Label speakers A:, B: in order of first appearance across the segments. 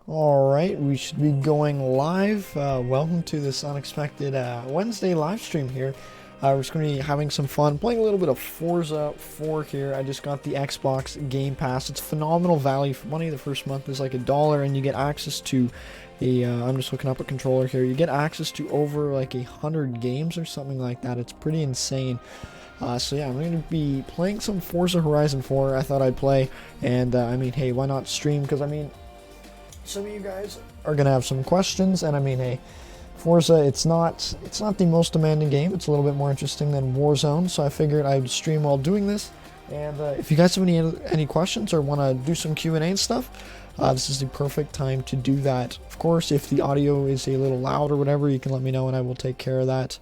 A: Alright, we should be going live. Welcome to this unexpected Wednesday live stream here. We're just going to be having some fun, playing a little bit of Forza 4 here. I just got the Xbox Game Pass. It's phenomenal value for money. The first month is like $1 and you get access to I'm just looking up a controller here. You get access to over like 100 games or something like that. It's pretty insane. So yeah, I'm going to be playing some Forza Horizon 4. I thought I'd play, and I mean, hey, why not stream? Because I mean, some of you guys are gonna have some questions, and I mean, hey, Forza, it's not the most demanding game. It's a little bit more interesting than Warzone, so I figured I'd stream while doing this. And if you guys have any questions or want to do some Q&A and stuff, this is the perfect time to do that. Of course, if the audio is a little loud or whatever, you can let me know and I will take care of that.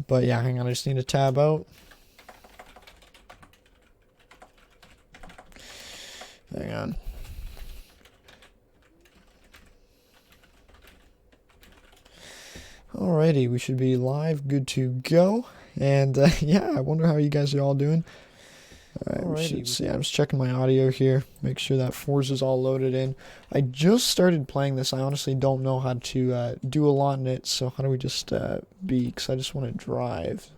A: But yeah, hang on, I just need to tab out. Hang on. Alrighty, we should be live, good to go, and yeah, I wonder how you guys are all doing. Alright, we should see. I'm just checking my audio here, make sure that Forza's all loaded in. I just started playing this. I honestly don't know how to do a lot in it, so how do we just because I just want to drive.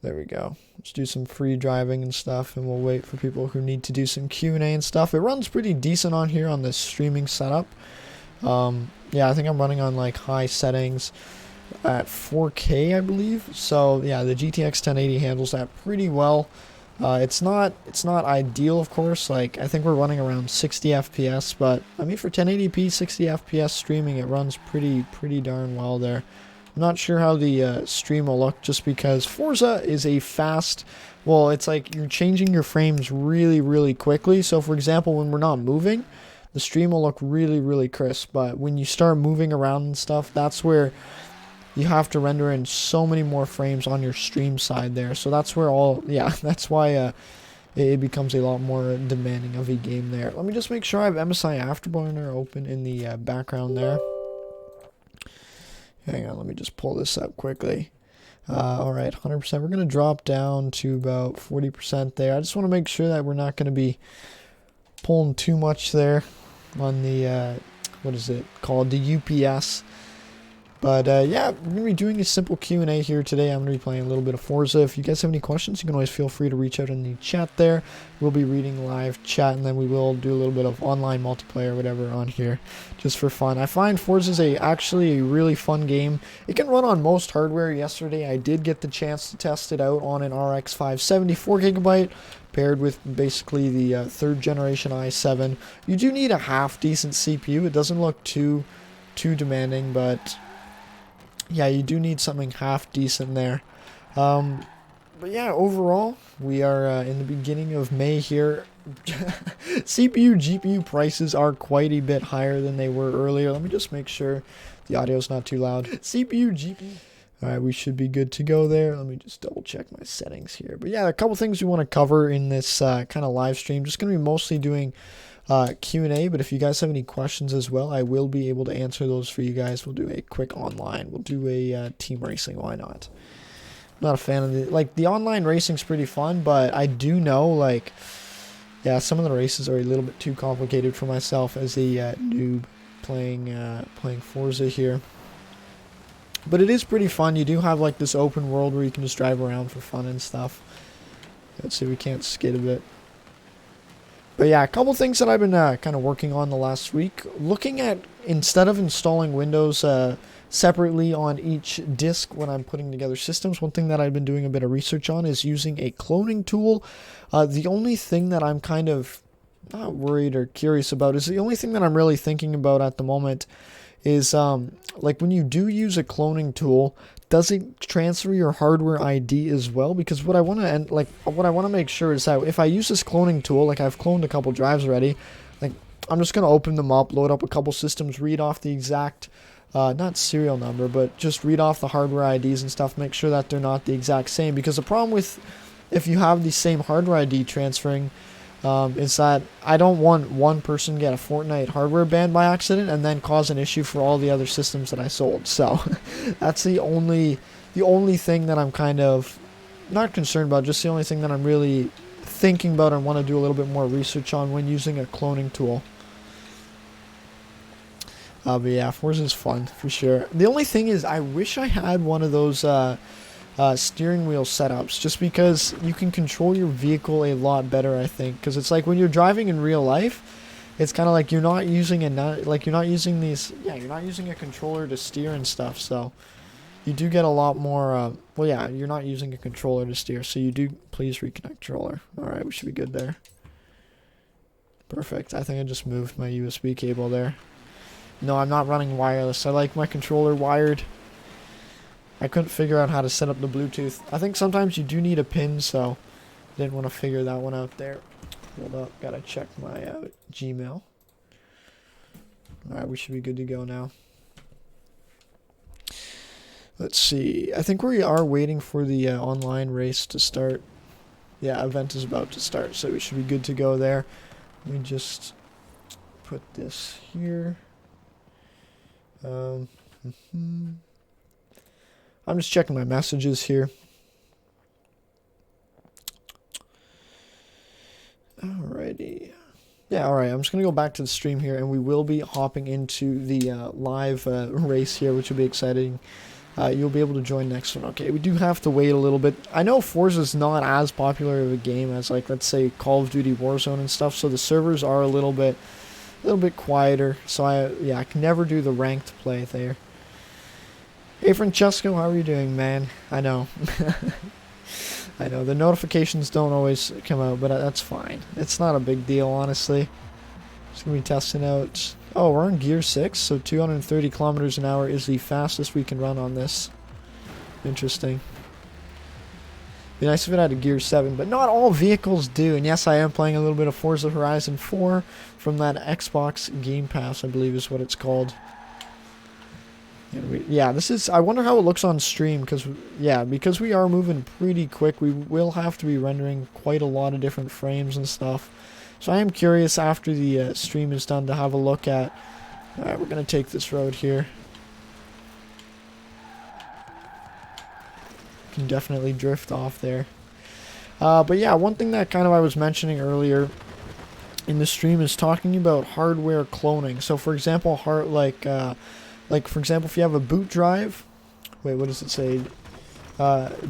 A: There we go. Let's do some free driving and stuff, and we'll wait for people who need to do some Q&A and stuff. It runs pretty decent on here on this streaming setup. Yeah, I think I'm running on like high settings at 4K, I believe. So yeah, the GTX 1080 handles that pretty well. It's not ideal, of course. Like, I think we're running around 60 FPS, but I mean, for 1080p 60 FPS streaming, it runs pretty darn well there. I'm not sure how the stream will look, just because Forza is a fast, well, it's like you're changing your frames really quickly. So for example, when we're not moving, the stream will look really crisp, but when you start moving around and stuff, that's where you have to render in so many more frames on your stream side there. So that's where that's why it becomes a lot more demanding of a game there. Let me just make sure I have MSI Afterburner open in the background there. Hang on, let me just pull this up quickly. Alright, 100%. We're going to drop down to about 40% there. I just want to make sure that we're not going to be pulling too much there on the, what is it called, the UPS. But yeah, we're going to be doing a simple Q&A here today. I'm going to be playing a little bit of Forza. If you guys have any questions, you can always feel free to reach out in the chat there. We'll be reading live chat, and then we will do a little bit of online multiplayer or whatever on here, just for fun. I find Forza is actually a really fun game. It can run on most hardware. Yesterday, I did get the chance to test it out on an RX 570 4GB, paired with basically the third generation i7. You do need a half decent CPU. It doesn't look too demanding, but yeah, you do need something half decent there. But yeah, overall, we are in the beginning of May here. CPU, GPU prices are quite a bit higher than they were earlier. Let me just make sure the audio's not too loud. CPU, GPU. Alright, we should be good to go there. Let me just double check my settings here. But yeah, a couple things we want to cover in this kind of live stream. Just going to be mostly doing Q&A, but if you guys have any questions as well, I will be able to answer those for you guys. We'll do a quick online. We'll do a team racing. Why not? I'm not a fan of the online racing's pretty fun, but I do know, like, yeah, some of the races are a little bit too complicated for myself as a noob playing Forza here. But it is pretty fun. You do have like this open world where you can just drive around for fun and stuff. Let's see, we can't skid a bit. But yeah, a couple things that I've been kind of working on the last week. Looking at, instead of installing Windows separately on each disk when I'm putting together systems, one thing that I've been doing a bit of research on is using a cloning tool. The only thing that I'm kind of not worried or curious about is the only thing that I'm really thinking about at the moment is like when you do use a cloning tool, does it transfer your hardware ID as well? Because what I want to make sure is that if I use this cloning tool, like I've cloned a couple drives already, like I'm just gonna open them up, load up a couple systems, read off the exact not serial number, but just read off the hardware IDs and stuff, make sure that they're not the exact same. Because the problem with if you have the same hardware ID transferring is that I don't want one person get a Fortnite hardware ban by accident and then cause an issue for all the other systems that I sold. So that's the only thing that I'm kind of not concerned about, just the only thing that I'm really thinking about and want to do a little bit more research on when using a cloning tool. But yeah, Forza's fun for sure. The only thing is, I wish I had one of those steering wheel setups, just because you can control your vehicle a lot better, I think. Because it's like when you're driving in real life, it's kind of like you're not using you're not using a controller to steer and stuff. So you do get a lot more. Well, yeah, you're not using a controller to steer, so you do. Please reconnect controller. All right, we should be good there. Perfect. I think I just moved my USB cable there. No, I'm not running wireless. I like my controller wired. I couldn't figure out how to set up the Bluetooth. I think sometimes you do need a pin, so I didn't want to figure that one out there. Hold up, gotta check my Gmail. Alright, we should be good to go now. Let's see. I think we are waiting for the online race to start. Yeah, event is about to start, so we should be good to go there. Let me just put this here. I'm just checking my messages here. Alrighty. Yeah, alright. I'm just going to go back to the stream here, and we will be hopping into the live race here, which will be exciting. You'll be able to join next one. Okay, we do have to wait a little bit. I know Forza's not as popular of a game as, like, let's say Call of Duty Warzone and stuff, so the servers are a little bit quieter. So I can never do the ranked play there. Hey Francesco, how are you doing, man? I know. I know, the notifications don't always come out, but that's fine. It's not a big deal, honestly. Just gonna be testing out. Oh, we're on Gear 6, so 230 kilometers an hour is the fastest we can run on this. Interesting. Be nice if it had a Gear 7, but not all vehicles do. And yes, I am playing a little bit of Forza Horizon 4 from that Xbox Game Pass, I believe is what it's called. Yeah, this is. I wonder how it looks on stream, because we are moving pretty quick, we will have to be rendering quite a lot of different frames and stuff. So I am curious after the stream is done to have a look at. Alright, we're going to take this road here. Can definitely drift off there. But yeah, one thing that kind of I was mentioning earlier in the stream is talking about hardware cloning. So for example, for example, if you have a boot drive, wait, what does it say?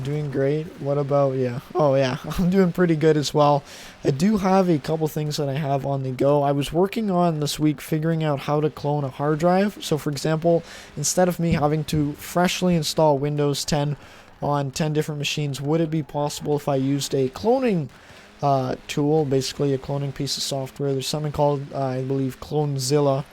A: Doing great. What about, yeah. Oh yeah, I'm doing pretty good as well. I do have a couple things that I have on the go. I was working on this week figuring out how to clone a hard drive. So for example, instead of me having to freshly install Windows 10 on 10 different machines, would it be possible if I used a cloning tool, basically a cloning piece of software? There's something called, I believe, CloneZilla.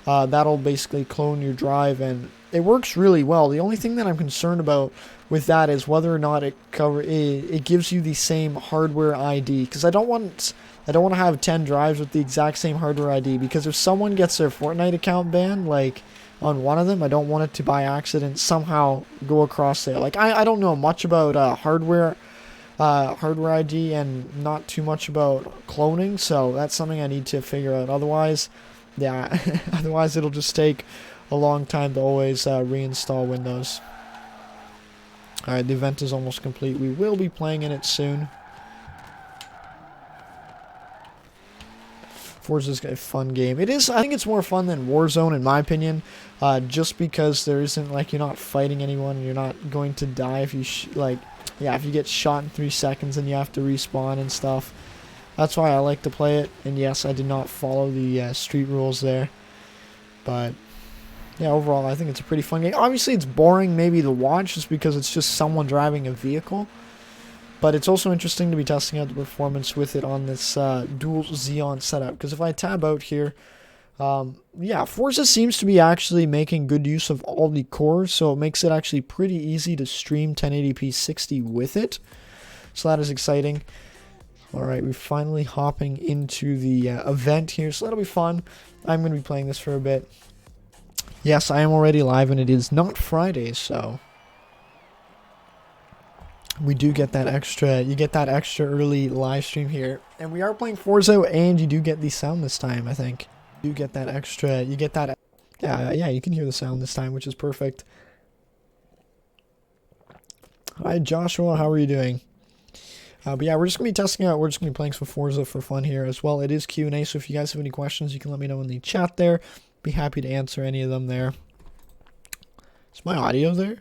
A: That'll basically clone your drive, and it works really well. The only thing that I'm concerned about with that is whether or not it gives you the same hardware ID, because I don't want to have 10 drives with the exact same hardware ID, because if someone gets their Fortnite account banned, like on one of them, I don't want it to by accident somehow go across there. Like I don't know much about hardware ID and not too much about cloning, so that's something I need to figure out. Otherwise, yeah, otherwise it'll just take a long time to always reinstall Windows. Alright, the event is almost complete. We will be playing in it soon. Forza's a fun game. It is. I think it's more fun than Warzone in my opinion, just because there isn't, like, you're not fighting anyone and you're not going to die if you if you get shot in 3 seconds and you have to respawn and stuff. That's why I like to play it. And yes, I did not follow the street rules there, but yeah, overall I think it's a pretty fun game. Obviously it's boring maybe to watch just because it's just someone driving a vehicle, but it's also interesting to be testing out the performance with it on this dual Xeon setup. Because if I tab out here, yeah, Forza seems to be actually making good use of all the cores, so it makes it actually pretty easy to stream 1080p 60 with it. So that is exciting. Alright, we're finally hopping into the event here, so that'll be fun. I'm going to be playing this for a bit. Yes, I am already live, and it is not Friday, so we do get that extra, you get that extra early live stream here. And we are playing Forza, and you do get the sound this time, I think. You do get that extra, you get that, yeah, you can hear the sound this time, which is perfect. Hi Joshua, how are you doing? But yeah, we're just going to be testing out. We're just going to be playing some Forza for fun here as well. It is Q&A, so if you guys have any questions, you can let me know in the chat there. Be happy to answer any of them there. Is my audio there?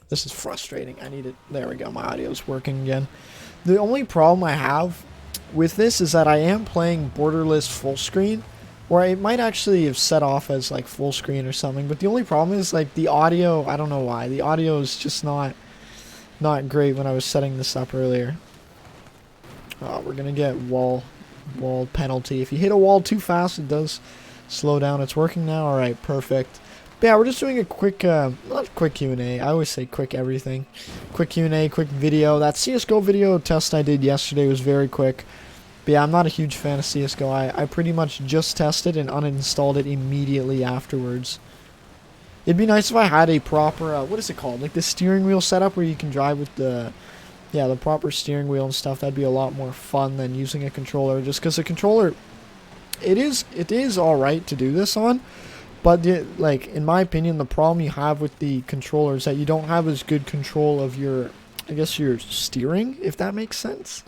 A: This is frustrating. I need it. There we go. My audio is working again. The only problem I have with this is that I am playing borderless full screen, or I might actually have set off as like full screen or something. But the only problem is like the audio. I don't know why. The audio is just not great when I was setting this up earlier. Oh, we're gonna get wall penalty. If you hit a wall too fast, it does slow down. It's working now. All right, perfect. But yeah, we're just doing a quick, not quick Q&A. I always say quick everything. Quick Q&A, quick video. That CSGO video test I did yesterday was very quick. But yeah, I'm not a huge fan of CSGO. I pretty much just tested and uninstalled it immediately afterwards. It'd be nice if I had a proper, what is it called? Like the steering wheel setup where you can drive with the proper steering wheel and stuff. That'd be a lot more fun than using a controller. Just because the controller, it is alright to do this on. But, like, in my opinion, the problem you have with the controller is that you don't have as good control of your, I guess, your steering, if that makes sense.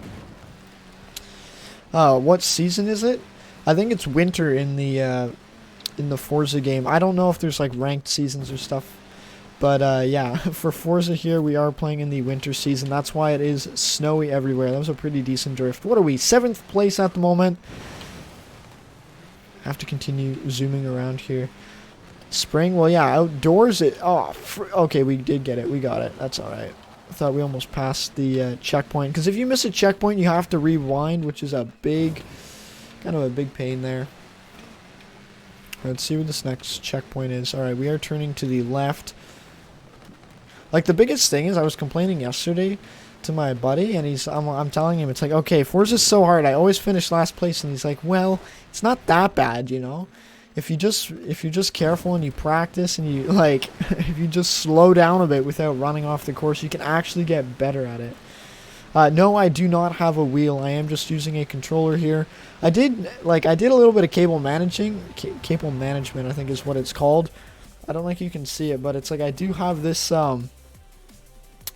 A: What season is it? I think it's winter in the Forza game. I don't know if there's, like, ranked seasons or stuff. But, yeah, for Forza here, we are playing in the winter season. That's why it is snowy everywhere. That was a pretty decent drift. What are we? 7th place at the moment. Have to continue zooming around here. Spring, well, yeah, outdoors it. Oh, okay, we did get it. We got it. That's all right. I thought we almost passed the checkpoint, because if you miss a checkpoint, you have to rewind, which is a big, kind of a big pain there. Let's see what this next checkpoint is. All right, we are turning to the left. Like, the biggest thing is I was complaining yesterday to my buddy, and I'm telling him, it's like, okay, Forza's so hard. I always finish last place, and he's like, well, it's not that bad, you know. If you're just careful and you practice and you like, if you just slow down a bit without running off the course, you can actually get better at it. No, I do not have a wheel. I am just using a controller here. I did a little bit of cable management, I think is what it's called. I don't think you can see it, but it's like I do have this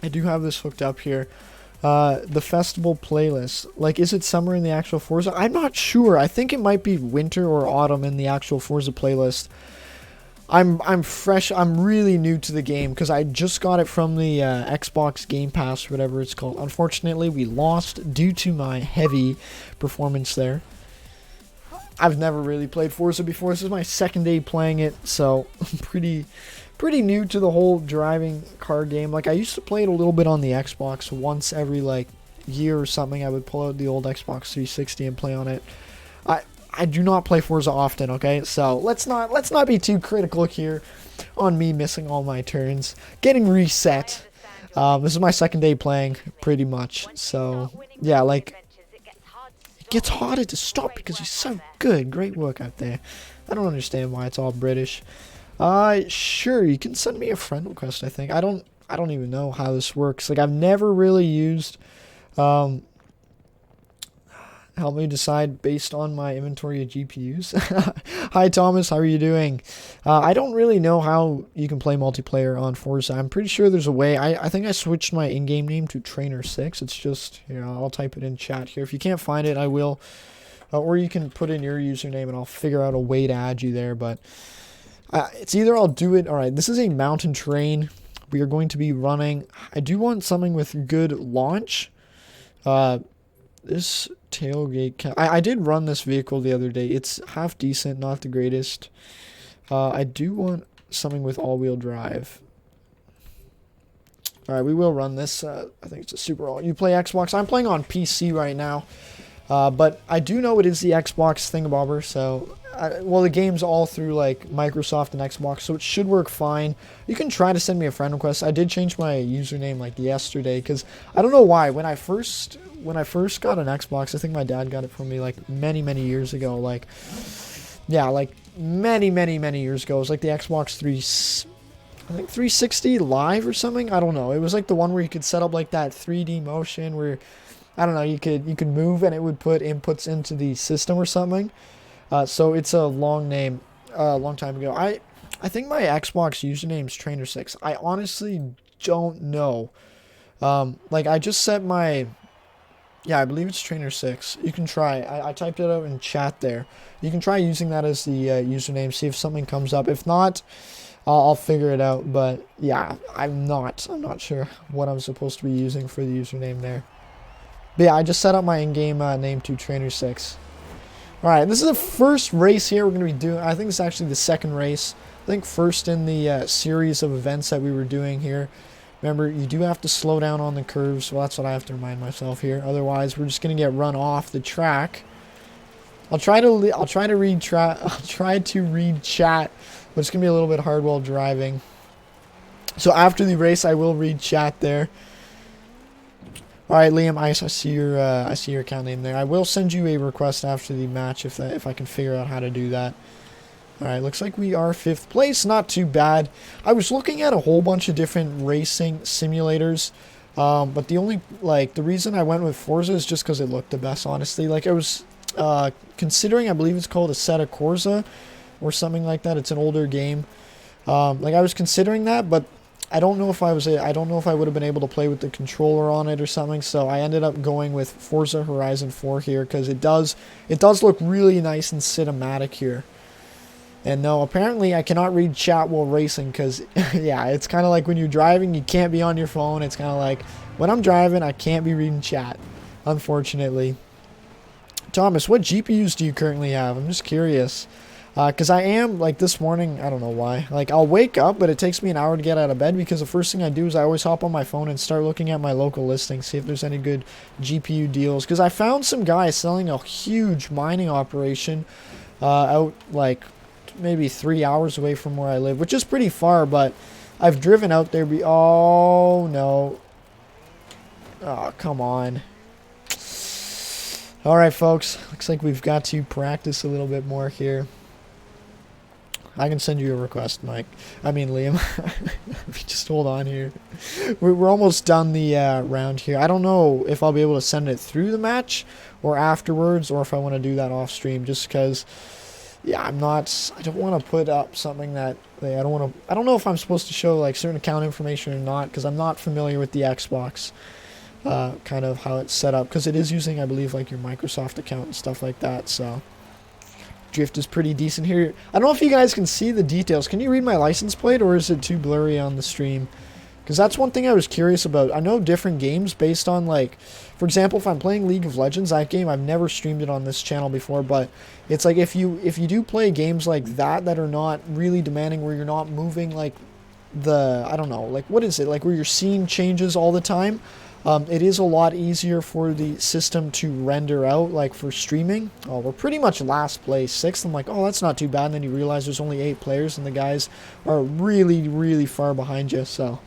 A: hooked up here. The festival playlist. Like, is it summer in the actual Forza? I'm not sure. I think it might be winter or autumn in the actual Forza playlist. I'm fresh. I'm really new to the game because I just got it from the Xbox Game Pass, whatever it's called. Unfortunately, we lost due to my heavy performance there. I've never really played Forza before. This is my second day playing it, so I'm pretty new to the whole driving car game. Like, I used to play it a little bit on the Xbox once every like year or something. I would pull out the old Xbox 360 and play on it. I do not play Forza often, okay? So let's not be too critical here on me missing all my turns. Getting reset. This is my second day playing, pretty much. So yeah, like, it gets harder to stop because he's so good. Great work out there. I don't understand why it's all British. Sure, you can send me a friend request, I think. I don't even know how this works. Like, I've never really used, help me decide based on my inventory of GPUs. Hi, Thomas, how are you doing? I don't really know how you can play multiplayer on Forza. I'm pretty sure there's a way. I think I switched my in-game name to Trainer6. It's just, here, I'll type it in chat here. If you can't find it, I will. Or you can put in your username and I'll figure out a way to add you there, but... it's either I'll do it. All right, this is a mountain terrain. We are going to be running. I do want something with good launch. This tailgate. I did run this vehicle the other day. It's half decent, not the greatest. I do want something with all-wheel drive. All right, we will run this. I think it's a Super All. You play Xbox? I'm playing on PC right now. But I do know it is the Xbox thingamabobber, so... well, the game's all through, like, Microsoft and Xbox, so it should work fine. You can try to send me a friend request. I did change my username, like, yesterday, because I don't know why. When I first got an Xbox, I think my dad got it for me, like, many years ago. Like, yeah, like, many years ago. It was, like, the Xbox 360 Live or something? I don't know. It was, like, the one where you could set up, like, that 3D motion where, I don't know, you could move and it would put inputs into the system or something. So it's a long name, long time ago. I think my Xbox username's Trainer6. I honestly don't know. Like I just set my, yeah, I believe it's trainer 6. You can try. I typed it out in chat there. You can try using that as the username. See if something comes up. If not, I'll figure it out. But yeah, I'm not sure what I'm supposed to be using for the username there. But yeah, I just set up my in-game name to trainer 6. All right, this is the first race here we're going to be doing. I think it's actually the second race. I think first in the series of events that we were doing here. Remember, you do have to slow down on the curves. Well, that's what I have to remind myself here. Otherwise, we're just gonna get run off the track. I'll try to read chat, but it's gonna be a little bit hard while driving. So after the race, I will read chat there. All right, Liam, I see your account name there. I will send you a request after the match if I can figure out how to do that. Alright, looks like we are 5th place. Not too bad. I was looking at a whole bunch of different racing simulators. But the reason I went with Forza is just because it looked the best, honestly. Like, I was considering, I believe it's called Assetto Corsa or something like that. It's an older game. Like, I was considering that, but I don't know if I would have been able to play with the controller on it or something. So I ended up going with Forza Horizon 4 here because it does look really nice and cinematic here. And no, apparently I cannot read chat while racing because, yeah, it's kind of like when you're driving, you can't be on your phone. It's kind of like when I'm driving, I can't be reading chat, unfortunately. Thomas, what GPUs do you currently have? I'm just curious. Because I am, like, this morning, I don't know why. Like, I'll wake up, but it takes me an hour to get out of bed because the first thing I do is I always hop on my phone and start looking at my local listings, see if there's any good GPU deals. Because I found some guy selling a huge mining operation out, like, maybe 3 hours away from where I live, which is pretty far, but I've driven out there. Oh, no. Oh, come on. All right, folks. Looks like we've got to practice a little bit more here. I can send you a request, Mike. I mean, Liam. Just hold on here. We're almost done the round here. I don't know if I'll be able to send it through the match or afterwards, or if I want to do that off stream, just because, yeah, I don't want to put up something that, like, I don't know if I'm supposed to show, like, certain account information or not, because I'm not familiar with the Xbox, kind of how it's set up, because it is using, I believe, like, your Microsoft account and stuff like that, so drift is pretty decent here. I don't know if you guys can see the details. Can you read my license plate, or is it too blurry on the stream? Because that's one thing I was curious about. I know different games based on, like, for example, if I'm playing League of Legends, that game, I've never streamed it on this channel before, but it's like if you do play games like that are not really demanding, where you're not moving, like, I don't know, like, what is it, like, where your scene changes all the time, it is a lot easier for the system to render out, like, for streaming. Oh, we're pretty much last place, 6th. I'm like, oh, that's not too bad, and then you realize there's only 8 players, and the guys are really, really far behind you, so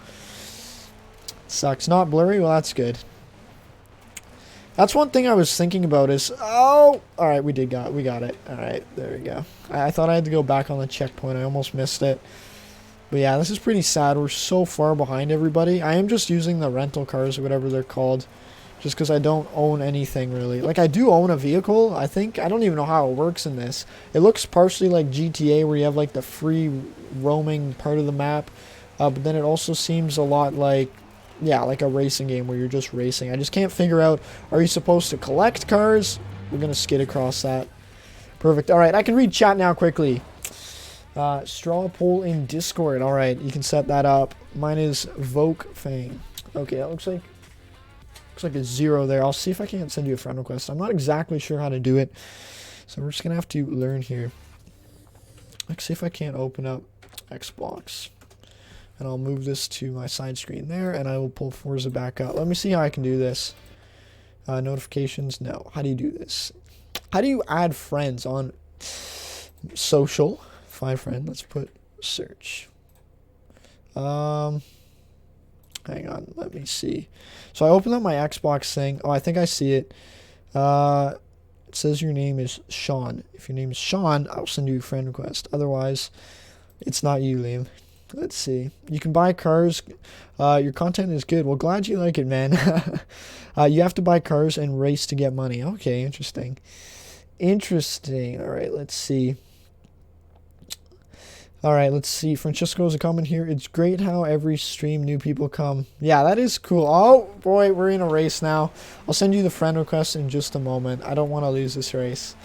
A: sucks. Not blurry? Well, that's good. That's one thing I was thinking about is, oh, all right, we got it. All right, there we go. I thought I had to go back on the checkpoint. I almost missed it. But yeah, this is pretty sad. We're so far behind everybody. I am just using the rental cars or whatever they're called, just because I don't own anything really. Like, I do own a vehicle, I think. I don't even know how it works in this. It looks partially like GTA, where you have, like, the free roaming part of the map, but then it also seems a lot like, yeah, like a racing game where you're just racing. I just can't figure out, are you supposed to collect cars? We're going to skid across that. Perfect. All right, I can read chat now quickly. Straw poll in Discord. All right, you can set that up. Mine is Voke Fang. Okay, that looks like a 0 there. I'll see if I can't send you a friend request. I'm not exactly sure how to do it, so we're just going to have to learn here. Let's see if I can't open up Xbox. And I'll move this to my side screen there, and I will pull Forza back up. Let me see how I can do this. Notifications, no. How do you do this? How do you add friends on social? Find friend. Let's put search. Hang on. Let me see. So I opened up my Xbox thing. Oh, I think I see it. It says your name is Sean. If your name is Sean, I'll send you a friend request. Otherwise, it's not you, Liam. Let's see. You can buy cars. Your content is good. Well, glad you like it, man. You have to buy cars and race to get money. Okay, interesting. Interesting. All right, let's see. All right, let's see. Francisco's a comment here. It's great how every stream new people come. Yeah, that is cool. Oh, boy, we're in a race now. I'll send you the friend request in just a moment. I don't want to lose this race.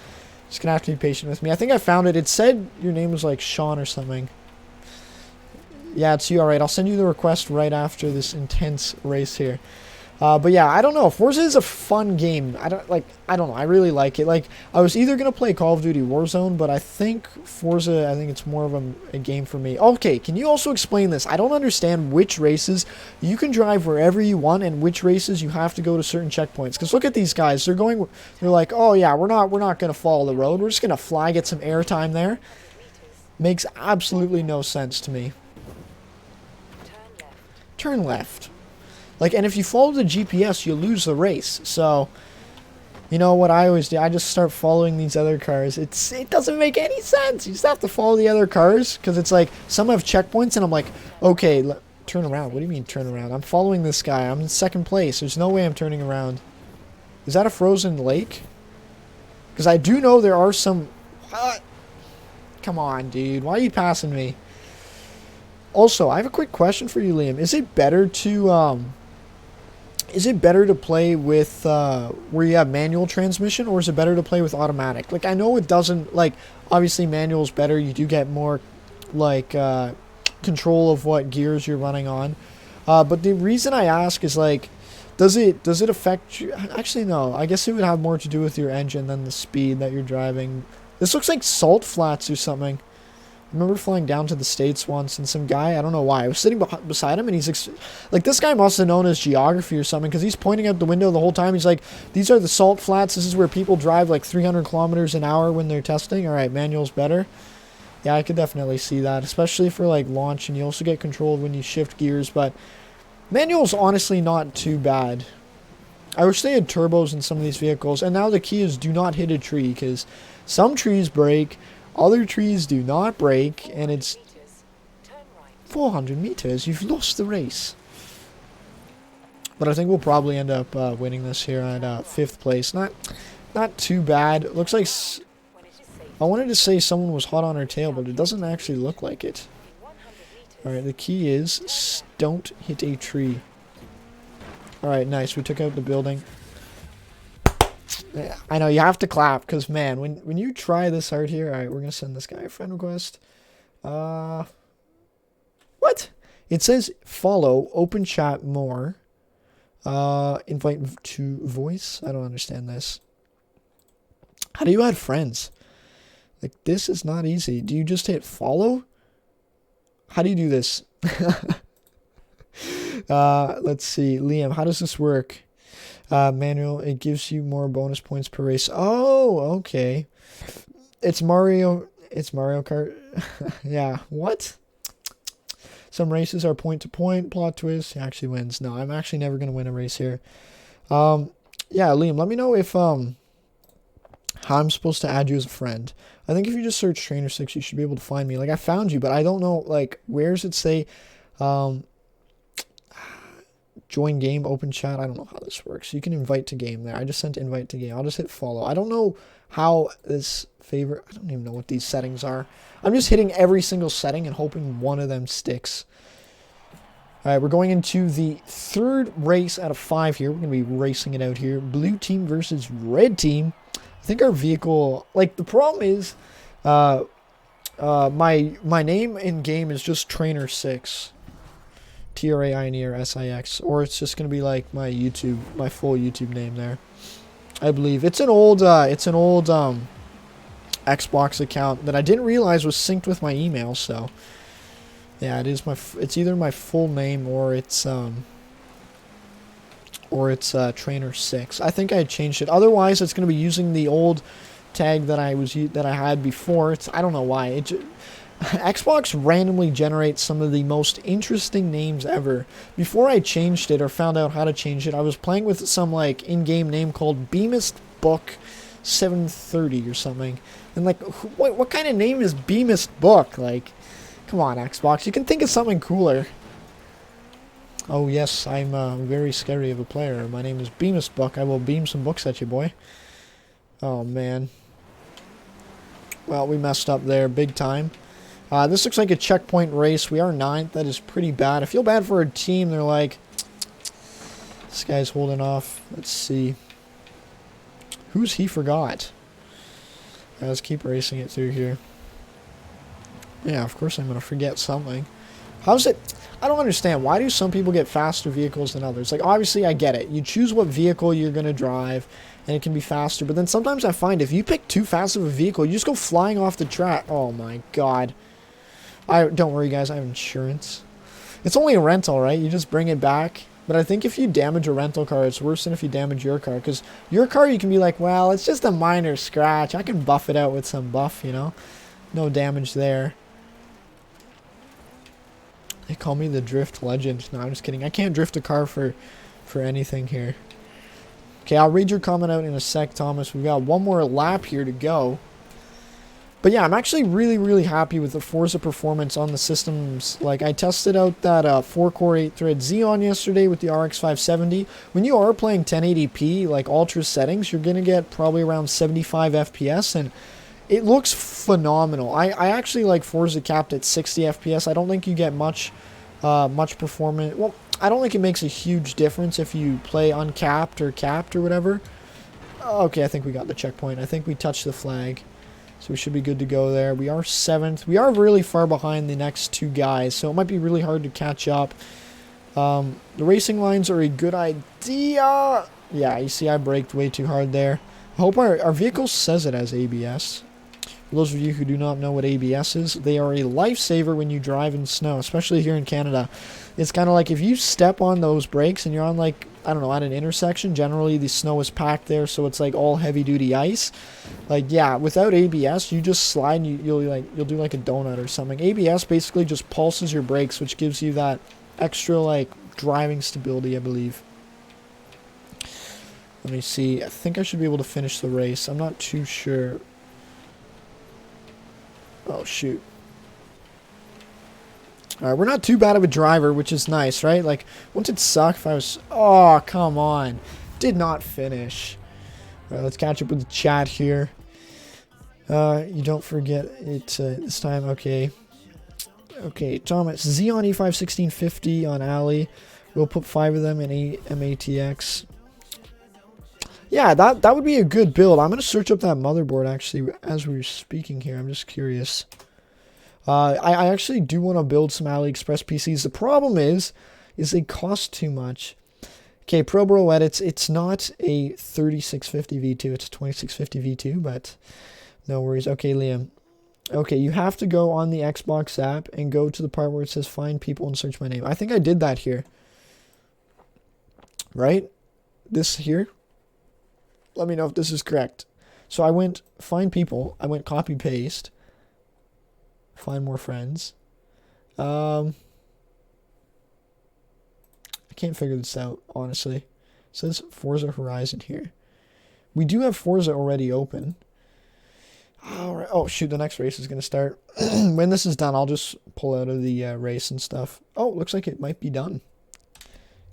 A: Just going to have to be patient with me. I think I found it. It said your name was like Sean or something. Yeah, it's you. All right, I'll send you the request right after this intense race here. But yeah, I don't know. Forza is a fun game. I don't know. I really like it. Like, I was either gonna play Call of Duty Warzone, but I think Forza, I think it's more of a game for me. Okay, can you also explain this? I don't understand which races you can drive wherever you want and which races you have to go to certain checkpoints. Because look at these guys. They're like, oh yeah, we're not gonna follow the road. We're just gonna fly, get some airtime there. Makes absolutely no sense to me. Turn left. Like, and if you follow the GPS, you lose the race. So, you know what I always do? I just start following these other cars. It doesn't make any sense. You just have to follow the other cars because it's like some have checkpoints, and I'm like, okay, turn around. What do you mean turn around? I'm following this guy. I'm in second place. There's no way I'm turning around. Is that a frozen lake? Because I do know there are some. What? Come on, dude. Why are you passing me? Also, I have a quick question for you, Liam. Is it better to play with where you have manual transmission, or is it better to play with automatic? Like, I know it doesn't, like, obviously manual is better. You do get more, like, control of what gears you're running on. But the reason I ask is, like, does it affect you? Actually, no. I guess it would have more to do with your engine than the speed that you're driving. This looks like salt flats or something. I remember flying down to the States once, and some guy, I don't know why, I was sitting beside him, and he's like, this guy must have known his geography or something, because he's pointing out the window the whole time. He's like, these are the salt flats. This is where people drive like 300 kilometers an hour when they're testing. All right, manual's better. Yeah, I could definitely see that, especially for like launch, and you also get control when you shift gears, but manual's honestly not too bad. I wish they had turbos in some of these vehicles, and now the key is do not hit a tree, because some trees break, other trees do not break, and it's 400 meters. You've lost the race. But I think we'll probably end up winning this here at 5th place. Not too bad. It looks like I wanted to say someone was hot on our tail, but it doesn't actually look like it. Alright, the key is don't hit a tree. Alright, nice. We took out the building. I know, you have to clap, because, man, when you try this hard here... Alright, we're going to send this guy a friend request. What? It says follow, open chat more. Invite to voice? I don't understand this. How do you add friends? Like, this is not easy. Do you just hit follow? How do you do this? Let's see. Liam, how does this work? Manual, it gives you more bonus points per race. Oh, okay. It's Mario Kart. Yeah, what? Some races are point to point, plot twist. He actually wins. No, I'm actually never going to win a race here. Yeah, Liam, let me know if, how I'm supposed to add you as a friend. I think if you just search Trainer 6, you should be able to find me. Like, I found you, but I don't know, like, where does it say, join game, open chat? I don't know how this works. You can invite to game there. I just sent invite to game. I'll just hit follow. I don't know how this favorite... I don't even know what these settings are. I'm just hitting every single setting and hoping one of them sticks. Alright, we're going into the 3rd race out of 5 here. We're going to be racing it out here. Blue team versus red team. I think our vehicle... Like, the problem is... my name in game is just Trainer 6. TRAINER-SIX, or it's just gonna be like my full YouTube name there. I believe it's an old Xbox account that I didn't realize was synced with my email. So yeah, it's either my full name or it's Trainer 6. I think I changed it. Otherwise, it's gonna be using the old tag that I had before. I don't know why. Xbox randomly generates some of the most interesting names ever. Before I changed it or found out how to change it, I was playing with some like in-game name called Beamist Book 730 or something. And like, what kind of name is Beamist Book? Like, come on, Xbox, you can think of something cooler. Oh yes, I'm very scary of a player. My name is Beamist Book. I will beam some books at you, boy. Oh man. Well, we messed up there big time. This looks like a checkpoint race. We are 9th. That is pretty bad. I feel bad for our team. They're like, this guy's holding off. Let's see. Who's he forgot? Let's keep racing it through here. Yeah, of course I'm going to forget something. How's it? I don't understand. Why do some people get faster vehicles than others? Like, obviously, I get it. You choose what vehicle you're going to drive, and it can be faster. But then sometimes I find if you pick too fast of a vehicle, you just go flying off the track. Oh, my God. Don't worry, guys. I have insurance. It's only a rental, right? You just bring it back. But I think if you damage a rental car, it's worse than if you damage your car. Because your car, you can be like, well, it's just a minor scratch. I can buff it out with some buff, you know? No damage there. They call me the drift legend. No, I'm just kidding. I can't drift a car for anything here. Okay, I'll read your comment out in a sec, Thomas. We've got one more lap here to go. But yeah, I'm actually really, really happy with the Forza performance on the systems. Like, I tested out that 4-core 8-thread Xeon yesterday with the RX 570. When you are playing 1080p, like ultra settings, you're going to get probably around 75 FPS, and it looks phenomenal. I actually like Forza capped at 60 FPS. I don't think you get much performance. Well, I don't think it makes a huge difference if you play uncapped or capped or whatever. Okay, I think we got the checkpoint. I think we touched the flag. So we should be good to go there. We are 7th. We are really far behind the next 2 guys, so it might be really hard to catch up. The racing lines are a good idea. Yeah, you see I braked way too hard there. I hope our vehicle says it as ABS. For those of you who do not know what ABS is, they are a lifesaver when you drive in snow, especially here in Canada. It's kind of like if you step on those brakes and you're on, like, I don't know, at an intersection, generally the snow is packed there, so it's like all heavy-duty ice. Like, yeah, without ABS, you just slide and you'll do like a donut or something. ABS basically just pulses your brakes, which gives you that extra, like, driving stability, I believe. Let me see. I think I should be able to finish the race. I'm not too sure. Oh, shoot. Alright, we're not too bad of a driver, which is nice, right? Like, wouldn't it suck if I was... Oh, come on. Did not finish. Alright, let's catch up with the chat here. You don't forget it this time. Okay. Okay, Thomas. Xeon E5 1650 on Alley. We'll put 5 of them in MATX. Yeah, that would be a good build. I'm going to search up that motherboard, actually, as we're speaking here. I'm just curious. I actually do want to build some AliExpress PCs. The problem is they cost too much. Okay, ProBro Edits. It's not a 3650 V2. It's a 2650 V2, but no worries. Okay, Liam. Okay, you have to go on the Xbox app and go to the part where it says find people and search my name. I think I did that here. Right? This here. Let me know if this is correct. So I went find people. I went copy paste. Find more friends. I can't figure this out, honestly. It says Forza Horizon here. We do have Forza already open. Alright. Oh, shoot, the next race is going to start. When this is done, I'll just pull out of the race and stuff. Oh, looks like it might be done.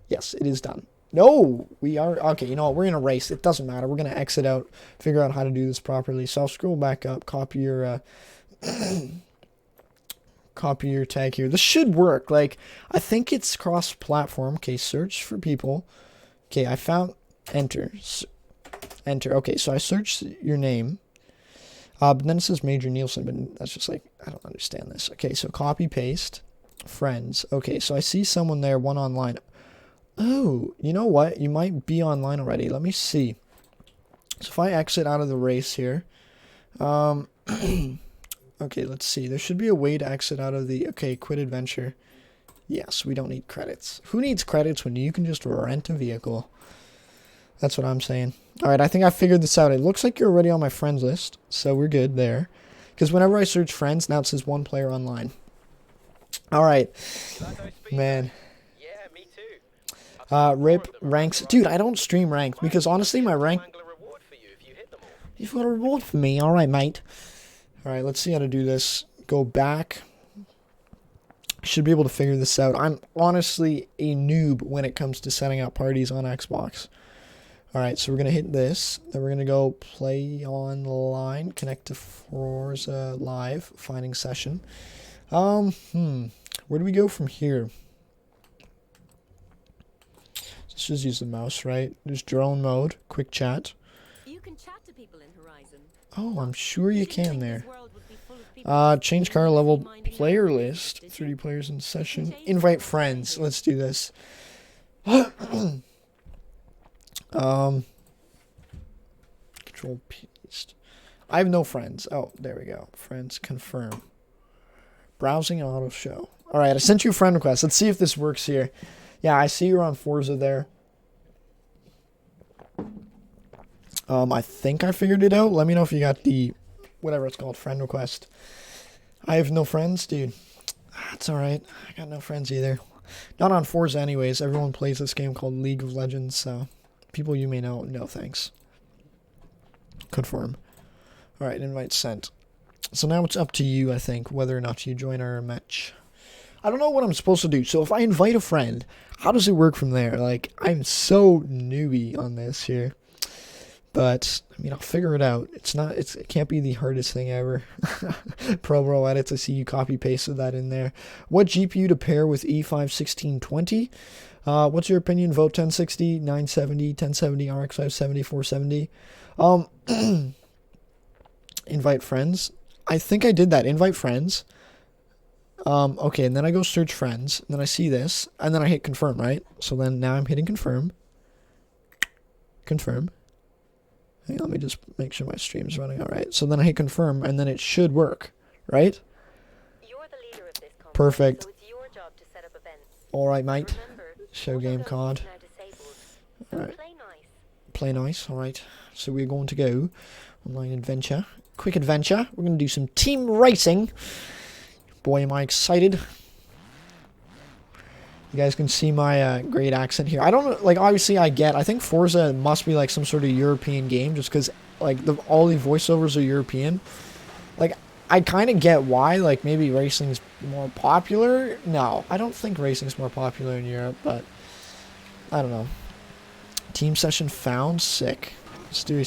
A: Yes, it is done. No, we are... Okay, you know what? We're in a race. It doesn't matter. We're going to exit out, figure out how to do this properly. So I'll scroll back up, copy your... copy your tag here. This should work. Like, I think it's cross-platform. Okay, search for people. Okay, I found... Enter. Enter. Okay, so I searched your name. But then it says Major Nielsen, but that's just like... I don't understand this. Okay, so copy, paste. Friends. Okay, so I see someone there, one online. Oh, you know what? You might be online already. Let me see. So if I exit out of the race here... Okay, let's see. There should be a way to exit out of the... Okay, quit adventure. Yes, we don't need credits. Who needs credits when you can just rent a vehicle? That's what I'm saying. Alright, I think I figured this out. It looks like you're already on my friends list, so we're good there. Because whenever I search friends, now it says one player online. Alright. Man.
B: Yeah, me too.
A: Rip ranks. Dude, I don't stream ranked because honestly my rank... You've got a reward for me. Alright, mate. Alright, let's see how to do this. Go back. Should be able to figure this out. I'm honestly a noob when it comes to setting up parties on Xbox. Alright, so we're going to hit this. Then we're going to go play online. Connect to Forza Live. Finding session. Where do we go from here? Let's just use the mouse, right? Just drone mode, quick chat.
C: You can chat to people in Horizon.
A: Oh, I'm sure you can there.
C: This world would be full of people
A: Change car level player list. 30 players in session. Invite friends. Let's do this. Control paste. I have no friends. Oh, there we go. Friends, confirm. Browsing auto show. Alright, I sent you a friend request. Let's see if this works here. Yeah, I see you're on Forza there. I think I figured it out. Let me know if you got the, whatever it's called, friend request. I have no friends, dude. That's alright. I got no friends either. Not on Forza anyways. Everyone plays this game called League of Legends, so people you may know, no thanks. Confirm. Alright, invite sent. So now it's up to you, I think, whether or not you join our match. I don't know what I'm supposed to do. So if I invite a friend, how does it work from there? Like, I'm so newbie on this here. But, I mean, I'll figure it out. It can't be the hardest thing ever. Pro edits, I see you copy pasted that in there. What GPU to pair with E5 1620? What's your opinion? Vote 1060, 970, 1070, RX 570, 470. Invite friends. I think I did that. Invite friends. Okay, and then I go search friends, and then I see this, and then I hit confirm, right? So then now I'm hitting confirm. Confirm. Hang on, let me just make sure my stream's running all right. So then I hit confirm, and then it should work, right?
C: You're the leader of this company,
A: Perfect.
C: so it's your job to set up events.
A: All right, mate.
C: Remember,
A: Show game card.
C: So
A: All right.
C: play nice.
A: Play nice. All right. So we're going to go online adventure. Quick adventure. We're going to do some team racing. Boy, am I excited. You guys can see my great accent here. I don't know, like, obviously I think Forza must be like some sort of European game just because like all the voiceovers are European. Like, I kind of get why, like maybe racing's more popular. No, I don't think racing's more popular in Europe, but I don't know. Team session found. Sick. Let's do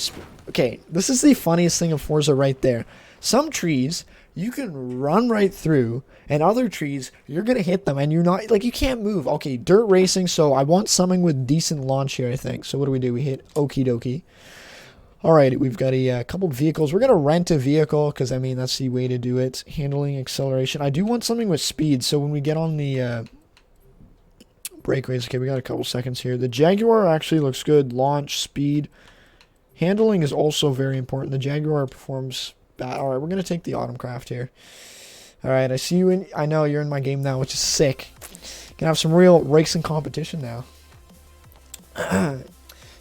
A: okay, this is the funniest thing of Forza right there. Some trees you can run right through, and other trees you're gonna hit them and you're not, like, you can't move. Okay, dirt racing, so I want something with decent launch here, I think. So what do? We hit okie dokie. Alright, we've got a couple vehicles. We're gonna rent a vehicle because I mean that's the way to do it. Handling, acceleration. I do want something with speed, so when we get on the brake race, okay, we got a couple seconds here. The Jaguar actually looks good. Launch, speed, handling is also very important. The Jaguar performs. Alright, we're going to take the Autumncraft here. Alright, I see you in. I know you're in my game now, which is sick. Gonna have some real racing competition now.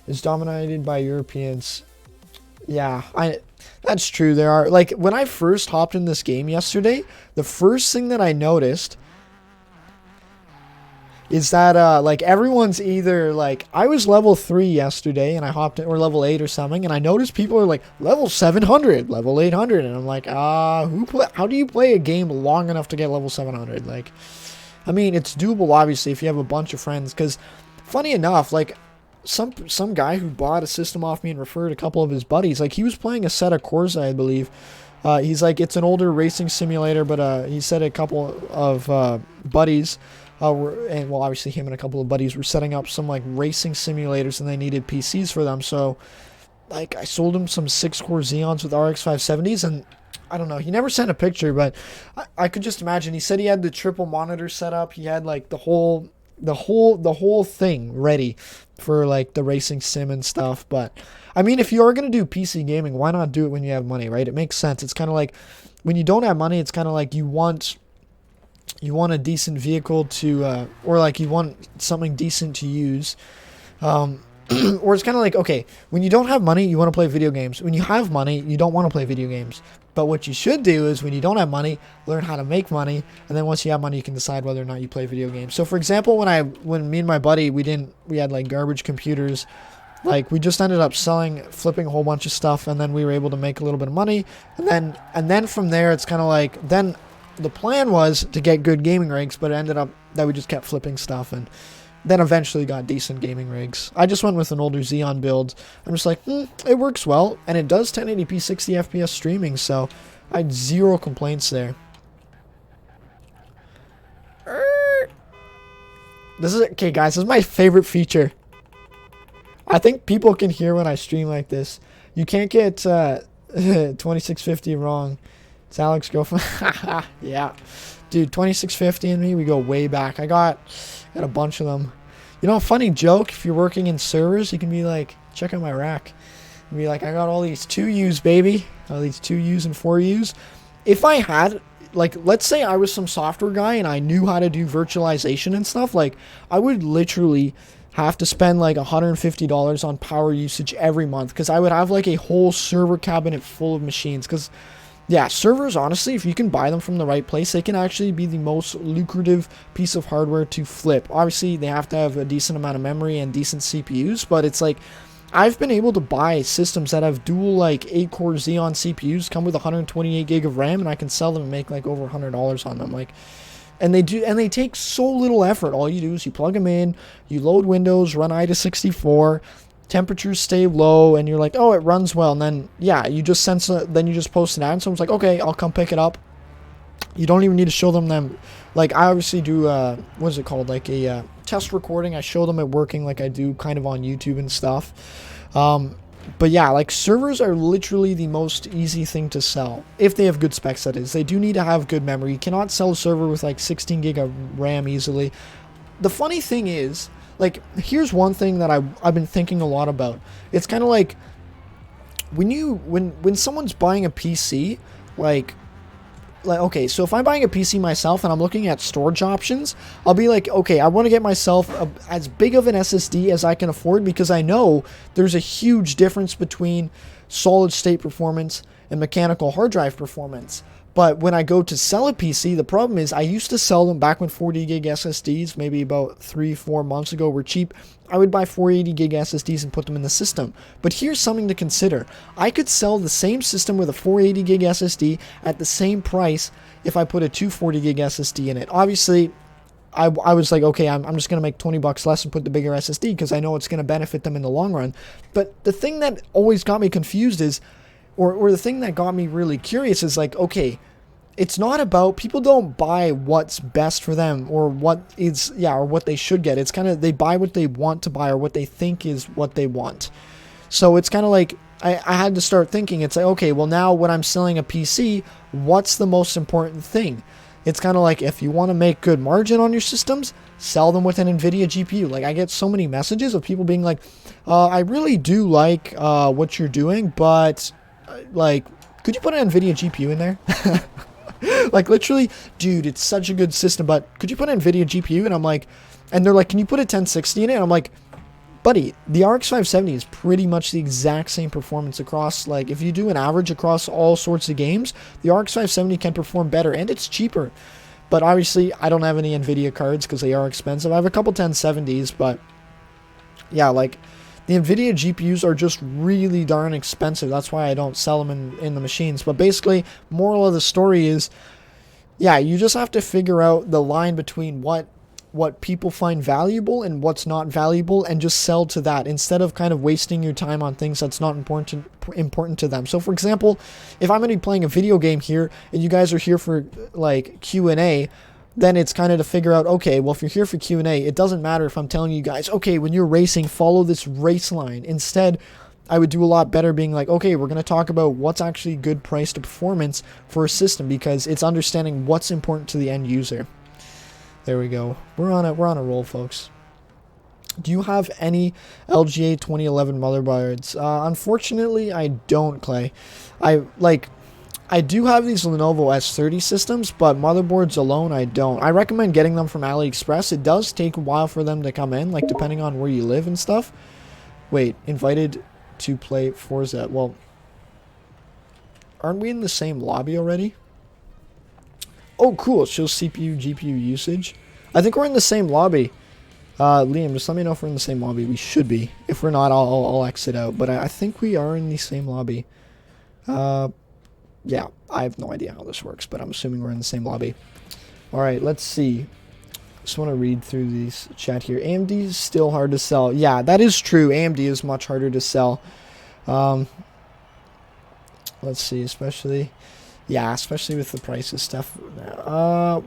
A: It's dominated by Europeans. Yeah, that's true. There are, like, when I first hopped in this game yesterday, the first thing that I noticed is that, like, everyone's either, like, I was level 3 yesterday, and I hopped in, or level 8 or something, and I noticed people are, like, level 700, level 800, and I'm like, how do you play a game long enough to get level 700? Like, I mean, it's doable, obviously, if you have a bunch of friends, because, funny enough, like, some guy who bought a system off me and referred a couple of his buddies, like, he was playing a set of Corsa, I believe. He's like, it's an older racing simulator, but, he said a couple of, buddies, and well, obviously him and a couple of buddies were setting up some like racing simulators, and they needed PCs for them. So, like, I sold him some 6-core Xeons with RX 570s, and I don't know. He never sent a picture, but I could just imagine. He said he had the triple monitor set up. He had like the whole thing ready for like the racing sim and stuff. But I mean, if you are gonna do PC gaming, why not do it when you have money, right? It makes sense. It's kind of like when you don't have money. It's kind of like you want a decent vehicle to, or like you want something decent to use. Or it's kind of like, okay, when you don't have money, you want to play video games. When you have money, you don't want to play video games. But what you should do is when you don't have money, learn how to make money. And then once you have money, you can decide whether or not you play video games. So for example, when me and my buddy, we had like garbage computers. Like, we just ended up flipping a whole bunch of stuff, and then we were able to make a little bit of money. And then from there, it's kind of like, then the plan was to get good gaming rigs, but it ended up that we just kept flipping stuff, and then eventually got decent gaming rigs. I just went with an older Xeon build. I'm just like, it works well, and it does 1080p 60 FPS streaming, so I had zero complaints there. This is okay, guys. This is my favorite feature. I think people can hear when I stream like this. You can't get 2650 wrong. It's Alex girlfriend. Yeah, dude, 2650 and me, we go way back. I got a bunch of them. You know, funny joke. If you're working in servers, you can be like, check out my rack. And be like, I got all these 2Us, baby. All these 2Us and 4Us. If I had, like, let's say I was some software guy and I knew how to do virtualization and stuff, like, I would literally have to spend like $150 on power usage every month, because I would have like a whole server cabinet full of machines. Because yeah, servers, honestly, if you can buy them from the right place, they can actually be the most lucrative piece of hardware to flip. Obviously, they have to have a decent amount of memory and decent CPUs, but it's like, I've been able to buy systems that have dual like 8-core Xeon CPUs, come with 128 gig of RAM, and I can sell them and make like over $100 on them. Like, and they take so little effort. All you do is you plug them in, you load Windows, run IDA64, temperatures stay low, and you're like, oh, it runs well. And then yeah, you just then you just post an ad, and someone's like, okay, I'll come pick it up. You don't even need to show them. Like, I obviously do what is it called, like a test recording. I show them it working, like I do kind of on YouTube and stuff. But yeah, like, servers are literally the most easy thing to sell, if they have good specs, that is. They do need to have good memory. You cannot sell a server with like 16 gig of RAM easily. The funny thing is, like, here's one thing that I've been thinking a lot about. It's kind of like, when someone's buying a PC, like, okay, so if I'm buying a PC myself and I'm looking at storage options, I'll be like, okay, I want to get myself as big of an SSD as I can afford, because I know there's a huge difference between solid state performance and mechanical hard drive performance. But when I go to sell a PC, the problem is I used to sell them back when 40 gig SSDs, maybe about 3-4 months ago, were cheap. I would buy 480 gig SSDs and put them in the system. But here's something to consider. I could sell the same system with a 480 gig SSD at the same price if I put a 240 gig SSD in it. Obviously, I was like, okay, I'm just going to make $20 less and put the bigger SSD, because I know it's going to benefit them in the long run. But the thing that always got me confused is, or the thing that got me really curious is, like, okay, it's not about, people don't buy what's best for them or what is, or what they should get. It's kind of, they buy what they want to buy or what they think is what they want. So it's kind of like, I had to start thinking, it's like, okay, well, now when I'm selling a PC, what's the most important thing? It's kind of like, if you want to make good margin on your systems, sell them with an NVIDIA GPU. Like, I get so many messages of people being like, I really do like what you're doing, but like, could you put an NVIDIA GPU in there? Like, literally, dude, it's such a good system, but could you put an NVIDIA GPU? And I'm like, and they're like, can you put a 1060 in it? And I'm like, buddy, the RX 570 is pretty much the exact same performance across, like, if you do an average across all sorts of games, the RX 570 can perform better, and it's cheaper. But obviously, I don't have any NVIDIA cards because they are expensive. I have a couple 1070s, but yeah, like, the NVIDIA GPUs are just really darn expensive. That's why I don't sell them in the machines. But basically, moral of the story is, yeah, you just have to figure out the line between what people find valuable and what's not valuable, and just sell to that, instead of kind of wasting your time on things that's not important to them. So, for example, if I'm going to be playing a video game here, and you guys are here for, like, Q&A, then it's kind of to figure out, okay, well, if you're here for Q&A, it doesn't matter if I'm telling you guys, okay, when you're racing, follow this race line. Instead, I would do a lot better being like, okay, we're going to talk about what's actually good price to performance for a system, because it's understanding what's important to the end user. There we go. We're on a roll, folks. Do you have any LGA 2011 motherboards? Unfortunately, I don't, Clay. I do have these Lenovo S30 systems, but motherboards alone, I don't. I recommend getting them from AliExpress. It does take a while for them to come in, like, depending on where you live and stuff. Wait, invited to play Forza. Well, aren't we in the same lobby already? Oh, cool. It shows CPU, GPU usage. I think we're in the same lobby. Liam, just let me know if we're in the same lobby. We should be. If we're not, I'll exit out. But I think we are in the same lobby. Yeah, I have no idea how this works, but I'm assuming we're in the same lobby. All right, let's see. Just want to read through these chat here. AMD is still hard to sell. Yeah, that is true. AMD is much harder to sell. Let's see, especially with the prices stuff.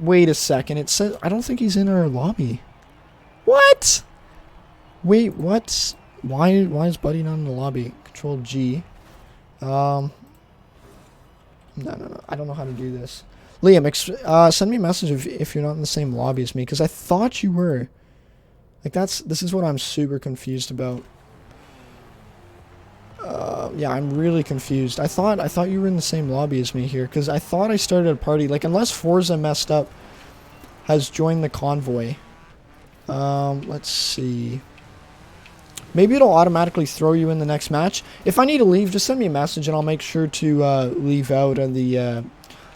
A: Wait a second. It says, I don't think he's in our lobby. What? Wait, what? Why is Buddy not in the lobby? Control G. No. I don't know how to do this. Liam, send me a message if you're not in the same lobby as me, because I thought you were. Like, this is what I'm super confused about. Yeah, I'm really confused. I thought you were in the same lobby as me here, because I thought I started a party. Like, unless Forza messed up, has joined the convoy. Let's see. Maybe it'll automatically throw you in the next match. If I need to leave, just send me a message and I'll make sure to leave out of the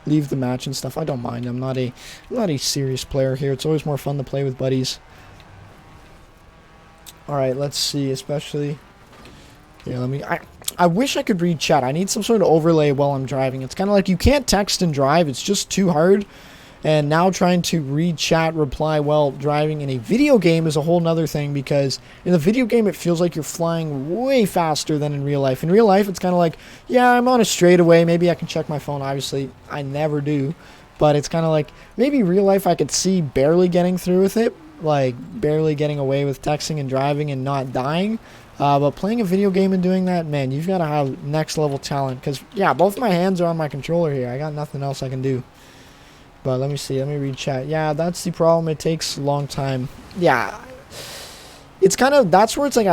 A: leave the match and stuff. I don't mind. I'm not a serious player here. It's always more fun to play with buddies. All right, let's see. Especially here, let me. I wish I could read chat. I need some sort of overlay while I'm driving. It's kind of like you can't text and drive. It's just too hard. And now trying to read chat, reply while driving in a video game is a whole nother thing, because in the video game it feels like you're flying way faster than in real life. In real life it's kind of like, yeah, I'm on a straightaway, maybe I can check my phone. Obviously, I never do. But it's kind of like, maybe real life I could see barely getting through with it, like barely getting away with texting and driving and not dying. But playing a video game and doing that, man, you've got to have next level talent. Because, yeah, both my hands are on my controller here. I got nothing else I can do. But let me see. Let me read chat. Yeah, that's the problem. It takes a long time. Yeah. It's kind of... That's where it's like...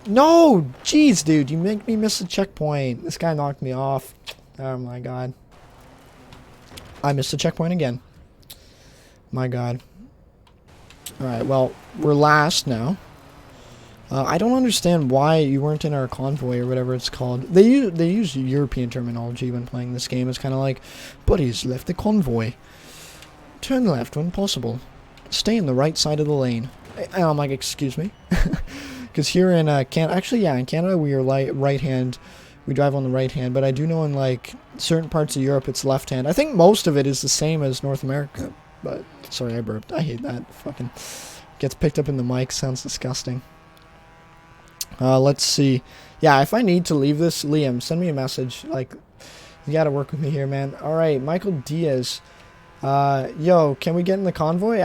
A: No! Jeez, dude. You make me miss a checkpoint. This guy knocked me off. Oh, my God. I missed a checkpoint again. My God. Alright, well, we're last now. I don't understand why you weren't in our convoy or whatever it's called. They use European terminology when playing this game. It's kind of like, buddies left the convoy. Turn left when possible. Stay in the right side of the lane. And I'm like, excuse me? Because here in Canada, actually, yeah, in Canada we are right hand. We drive on the right hand. But I do know in like certain parts of Europe it's left hand. I think most of it is the same as North America. But sorry, I burped. I hate that. Fucking gets picked up in the mic. Sounds disgusting. Let's see. Yeah, if I need to leave this, Liam, send me a message. Like, you gotta work with me here, man. Alright, Michael Diaz. Yo, can we get in the convoy?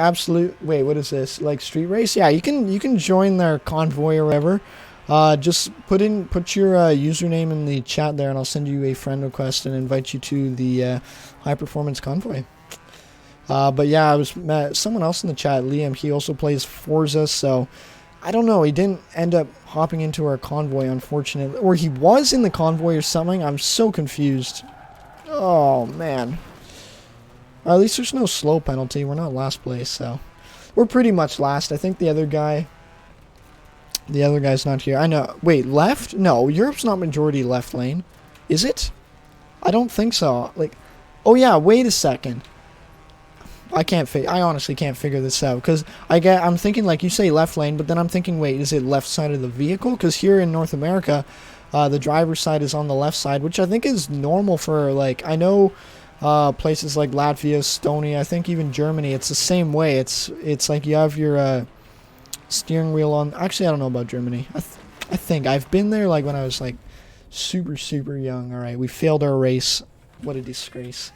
A: Wait, what is this? Like, street race? Yeah, you can join their convoy or whatever. Just put your username in the chat there, and I'll send you a friend request and invite you to the high performance convoy. But yeah, I was met someone else in the chat, Liam. He also plays Forza, so I don't know. He didn't end up hopping into our convoy, unfortunately. Or he was in the convoy or something. I'm so confused. Oh, man. At least there's no slow penalty. We're not last place, so we're pretty much last. I think the other guy's not here. I know. Wait, left? No, Europe's not majority left lane. Is it? I don't think so. Like, oh yeah, wait a second. I honestly can't figure this out, because I'm thinking, like, you say left lane, but then I'm thinking, wait, is it left side of the vehicle? Because here in North America, the driver's side is on the left side, which I think is normal for, like, I know places like Latvia, Estonia, I think even Germany, it's the same way. It's like you have your steering wheel on. Actually, I don't know about Germany. I think I've been there, like, when I was, like, super, super young. All right, we failed our race. What a disgrace.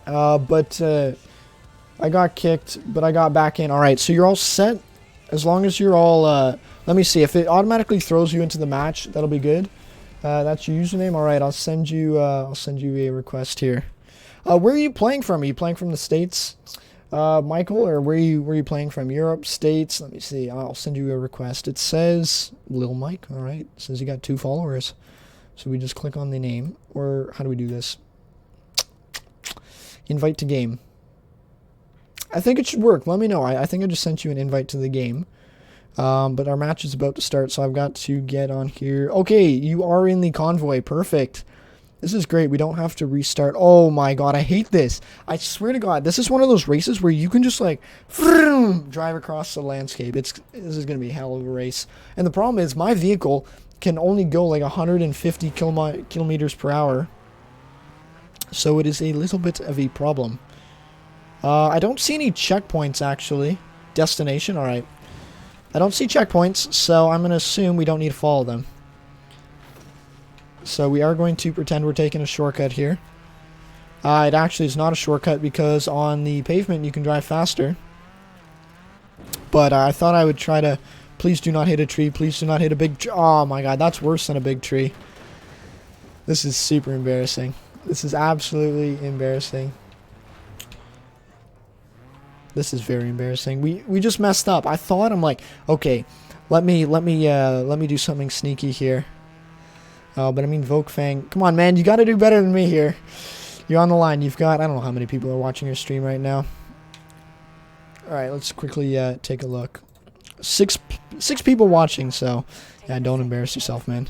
A: But I got kicked, but I got back in. Alright, so you're all set. As long as you're all, let me see. If it automatically throws you into the match, that'll be good. That's your username. Alright, I'll send you a request here. Where are you playing from? Are you playing from the States, Michael? Or where are you playing from? Europe, States? Let me see. I'll send you a request. It says Lil Mike. Alright, it says you got 2 followers. So we just click on the name. Or how do we do this? Invite to game. I think it should work. Let me know. I think I just sent you an invite to the game. But our match is about to start, so I've got to get on here. Okay, you are in the convoy. Perfect. This is great. We don't have to restart. Oh my God, I hate this. I swear to God, this is one of those races where you can just like drive across the landscape. This is going to be a hell of a race. And the problem is my vehicle can only go like 150 kilometers per hour. So it is a little bit of a problem. I don't see any checkpoints, actually. Destination, alright. I don't see checkpoints, so I'm going to assume we don't need to follow them. So we are going to pretend we're taking a shortcut here. It actually is not a shortcut, because on the pavement you can drive faster. but I thought I would try to. Please do not hit a tree. Please do not hit a big tree. Oh my god, that's worse than a big tree. This is super embarrassing. This is absolutely embarrassing. This is very embarrassing. We just messed up. I'm like, okay, let me do something sneaky here. But I mean, Volkfang, come on, man, you got to do better than me here. You're on the line. You've got, I don't know how many people are watching your stream right now. All right, let's quickly take a look. Six people watching, so yeah, don't embarrass yourself, man.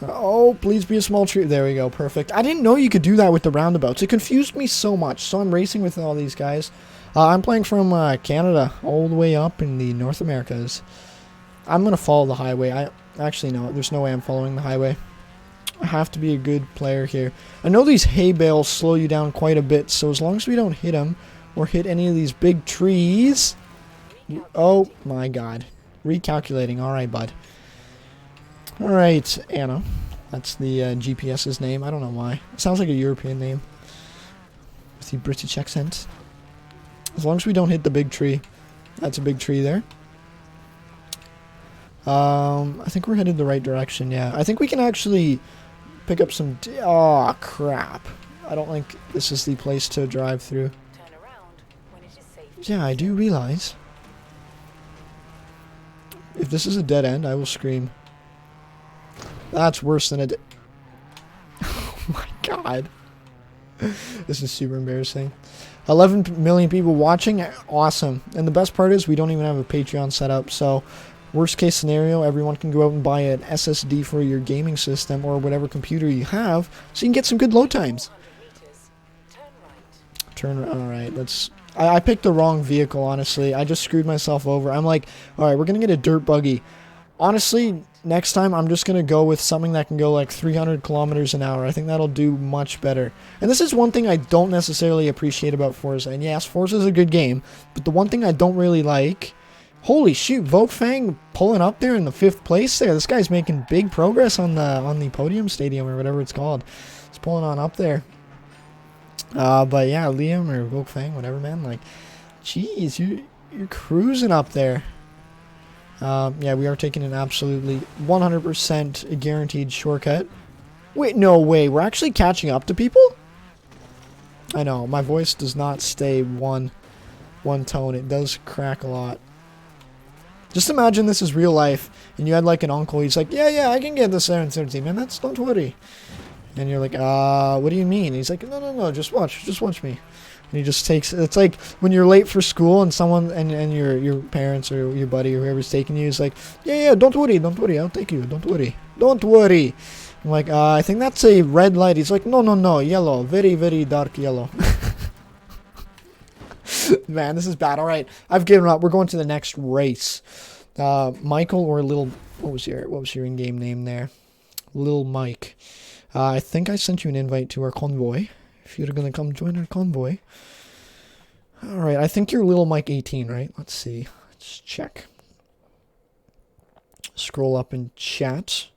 A: Oh, please be a small tree. There we go. Perfect. I didn't know you could do that with the roundabouts. It confused me so much. So I'm racing with all these guys. I'm playing from Canada all the way up in the North Americas. I'm going to follow the highway. Actually, no. There's no way I'm following the highway. I have to be a good player here. I know these hay bales slow you down quite a bit, so as long as we don't hit them or hit any of these big trees... Oh, my God. Recalculating. All right, bud. All right, Anna. That's the GPS's name. I don't know why. It sounds like a European name. With the British accent. As long as we don't hit the big tree. That's a big tree there. I think we're headed the right direction, yeah. I think we can actually pick up some... Oh, crap. I don't think this is the place to drive through.
D: Turn around when it is safe.
A: Yeah, I do realize. If this is a dead end, I will scream. That's worse than a... Oh my god. This is super embarrassing. 11 million people watching. Awesome. And the best part is we don't even have a Patreon set up. So, worst case scenario, everyone can go out and buy an SSD for your gaming system or whatever computer you have so you can get some good load times.
D: 100 meters.
A: Turn
D: Turn right.
A: right. Alright, let's... I picked the wrong vehicle, honestly. I just screwed myself over. I'm like, alright, we're going to get a dirt buggy. Honestly, next time I'm just going to go with something that can go like 300 kilometers an hour. I think that'll do much better. And this is one thing I don't necessarily appreciate about Forza. And yes, Forza is a good game, but the one thing I don't really like... Holy shoot, Volkfang pulling up there in the 5th place there. This guy's making big progress on the podium stadium or whatever it's called. He's pulling on up there. But yeah, Liam or Volkfang, whatever, man. Like, jeez, you're cruising up there. Yeah, we are taking an absolutely 100% guaranteed shortcut. Wait, no way. We're actually catching up to people? I know, my voice does not stay one tone. It does crack a lot. Just imagine this is real life, and you had like an uncle. He's like, yeah, I can get this there in 17, man. Don't worry. And you're like, what do you mean? And he's like, no, just watch me. And he just takes, it's like when you're late for school and someone, and your parents or your buddy or whoever's taking you is like, yeah, don't worry, I'll take you, don't worry. I'm like, I think that's a red light. He's like, no, yellow, very, very dark yellow. Man, this is bad. All right, I've given up. We're going to the next race. Michael or Little, what was your in-game name there? Lil Mike. I think I sent you an invite to our convoy. If you're going to come join our convoy. All right, I think you're Little Mike 18, right? Let's see. Let's check. Scroll up in chat.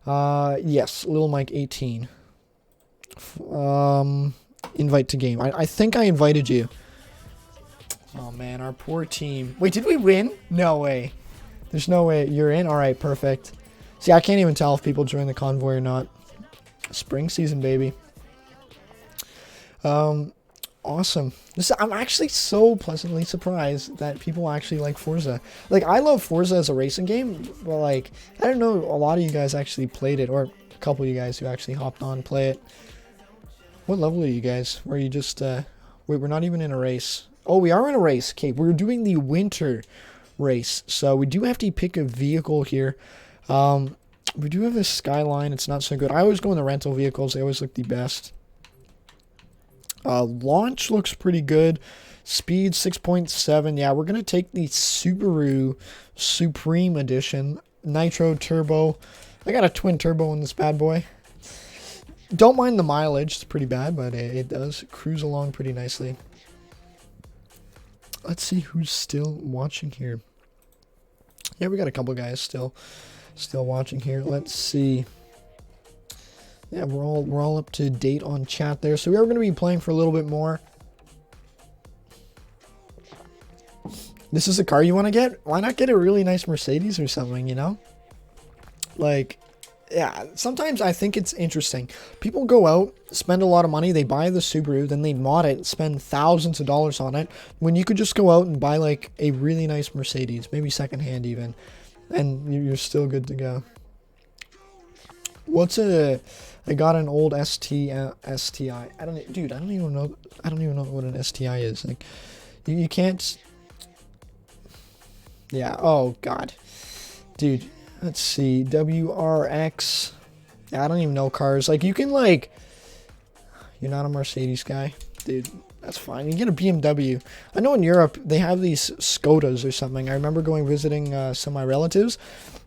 A: Yes, Little Mike 18. Invite to game. I think I invited you. Oh, man, our poor team. Wait, did we win? No way. There's no way. You're in? All right, perfect. See, I can't even tell if people join the convoy or not. Spring season, baby. Awesome. I'm actually so pleasantly surprised that people actually like Forza. Like, I love Forza as a racing game, but, like, I don't know, a lot of you guys actually played it, or a couple of you guys who actually hopped on and play it. What level are you guys? Where you just, wait, we're not even in a race. Oh, we are in a race. Okay, we're doing the winter race, so we do have to pick a vehicle here. We do have this Skyline. It's not so good. I always go in the rental vehicles. They always look the best. Launch looks pretty good. Speed 6.7. Yeah, we're going to take the Subaru Supreme Edition. Nitro Turbo. I got a twin turbo in this bad boy. Don't mind the mileage. It's pretty bad, but it does cruise along pretty nicely. Let's see who's still watching here. Yeah, we got a couple guys still watching here. Let's see. Yeah, we're all up to date on chat there. So we are going to be playing for a little bit more. this is the car you want to get, why not get a really nice Mercedes or something, you know? Like, yeah, sometimes I think it's interesting. People go out, spend a lot of money, they buy the Subaru, then they mod it, spend thousands of dollars on it, when you could just go out and buy like a really nice Mercedes, maybe secondhand even, and you're still good to go. I got an old STI. I don't even know what an STI is. Like, you can't. Yeah. Oh God, dude. Let's see. WRX. Yeah, I don't even know cars. Like, you can like. You're not a Mercedes guy, dude. That's fine. You get a BMW. I know in Europe they have these Skodas or something. I remember visiting some of my relatives,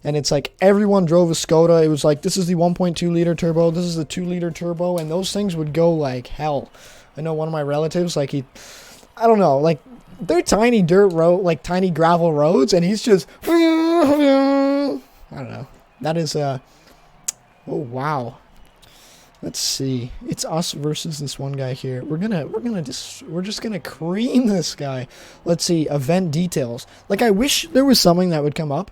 A: and it's like everyone drove a Skoda. It was like, this is the 1.2 liter turbo. This is the 2 liter turbo, and those things would go like hell. I know one of my relatives, like I don't know, like they're tiny dirt road, like tiny gravel roads, and he's just, I don't know. That is oh wow. Let's see. It's us versus this one guy here. We're just gonna cream this guy. Let's see. Event details. Like, I wish there was something that would come up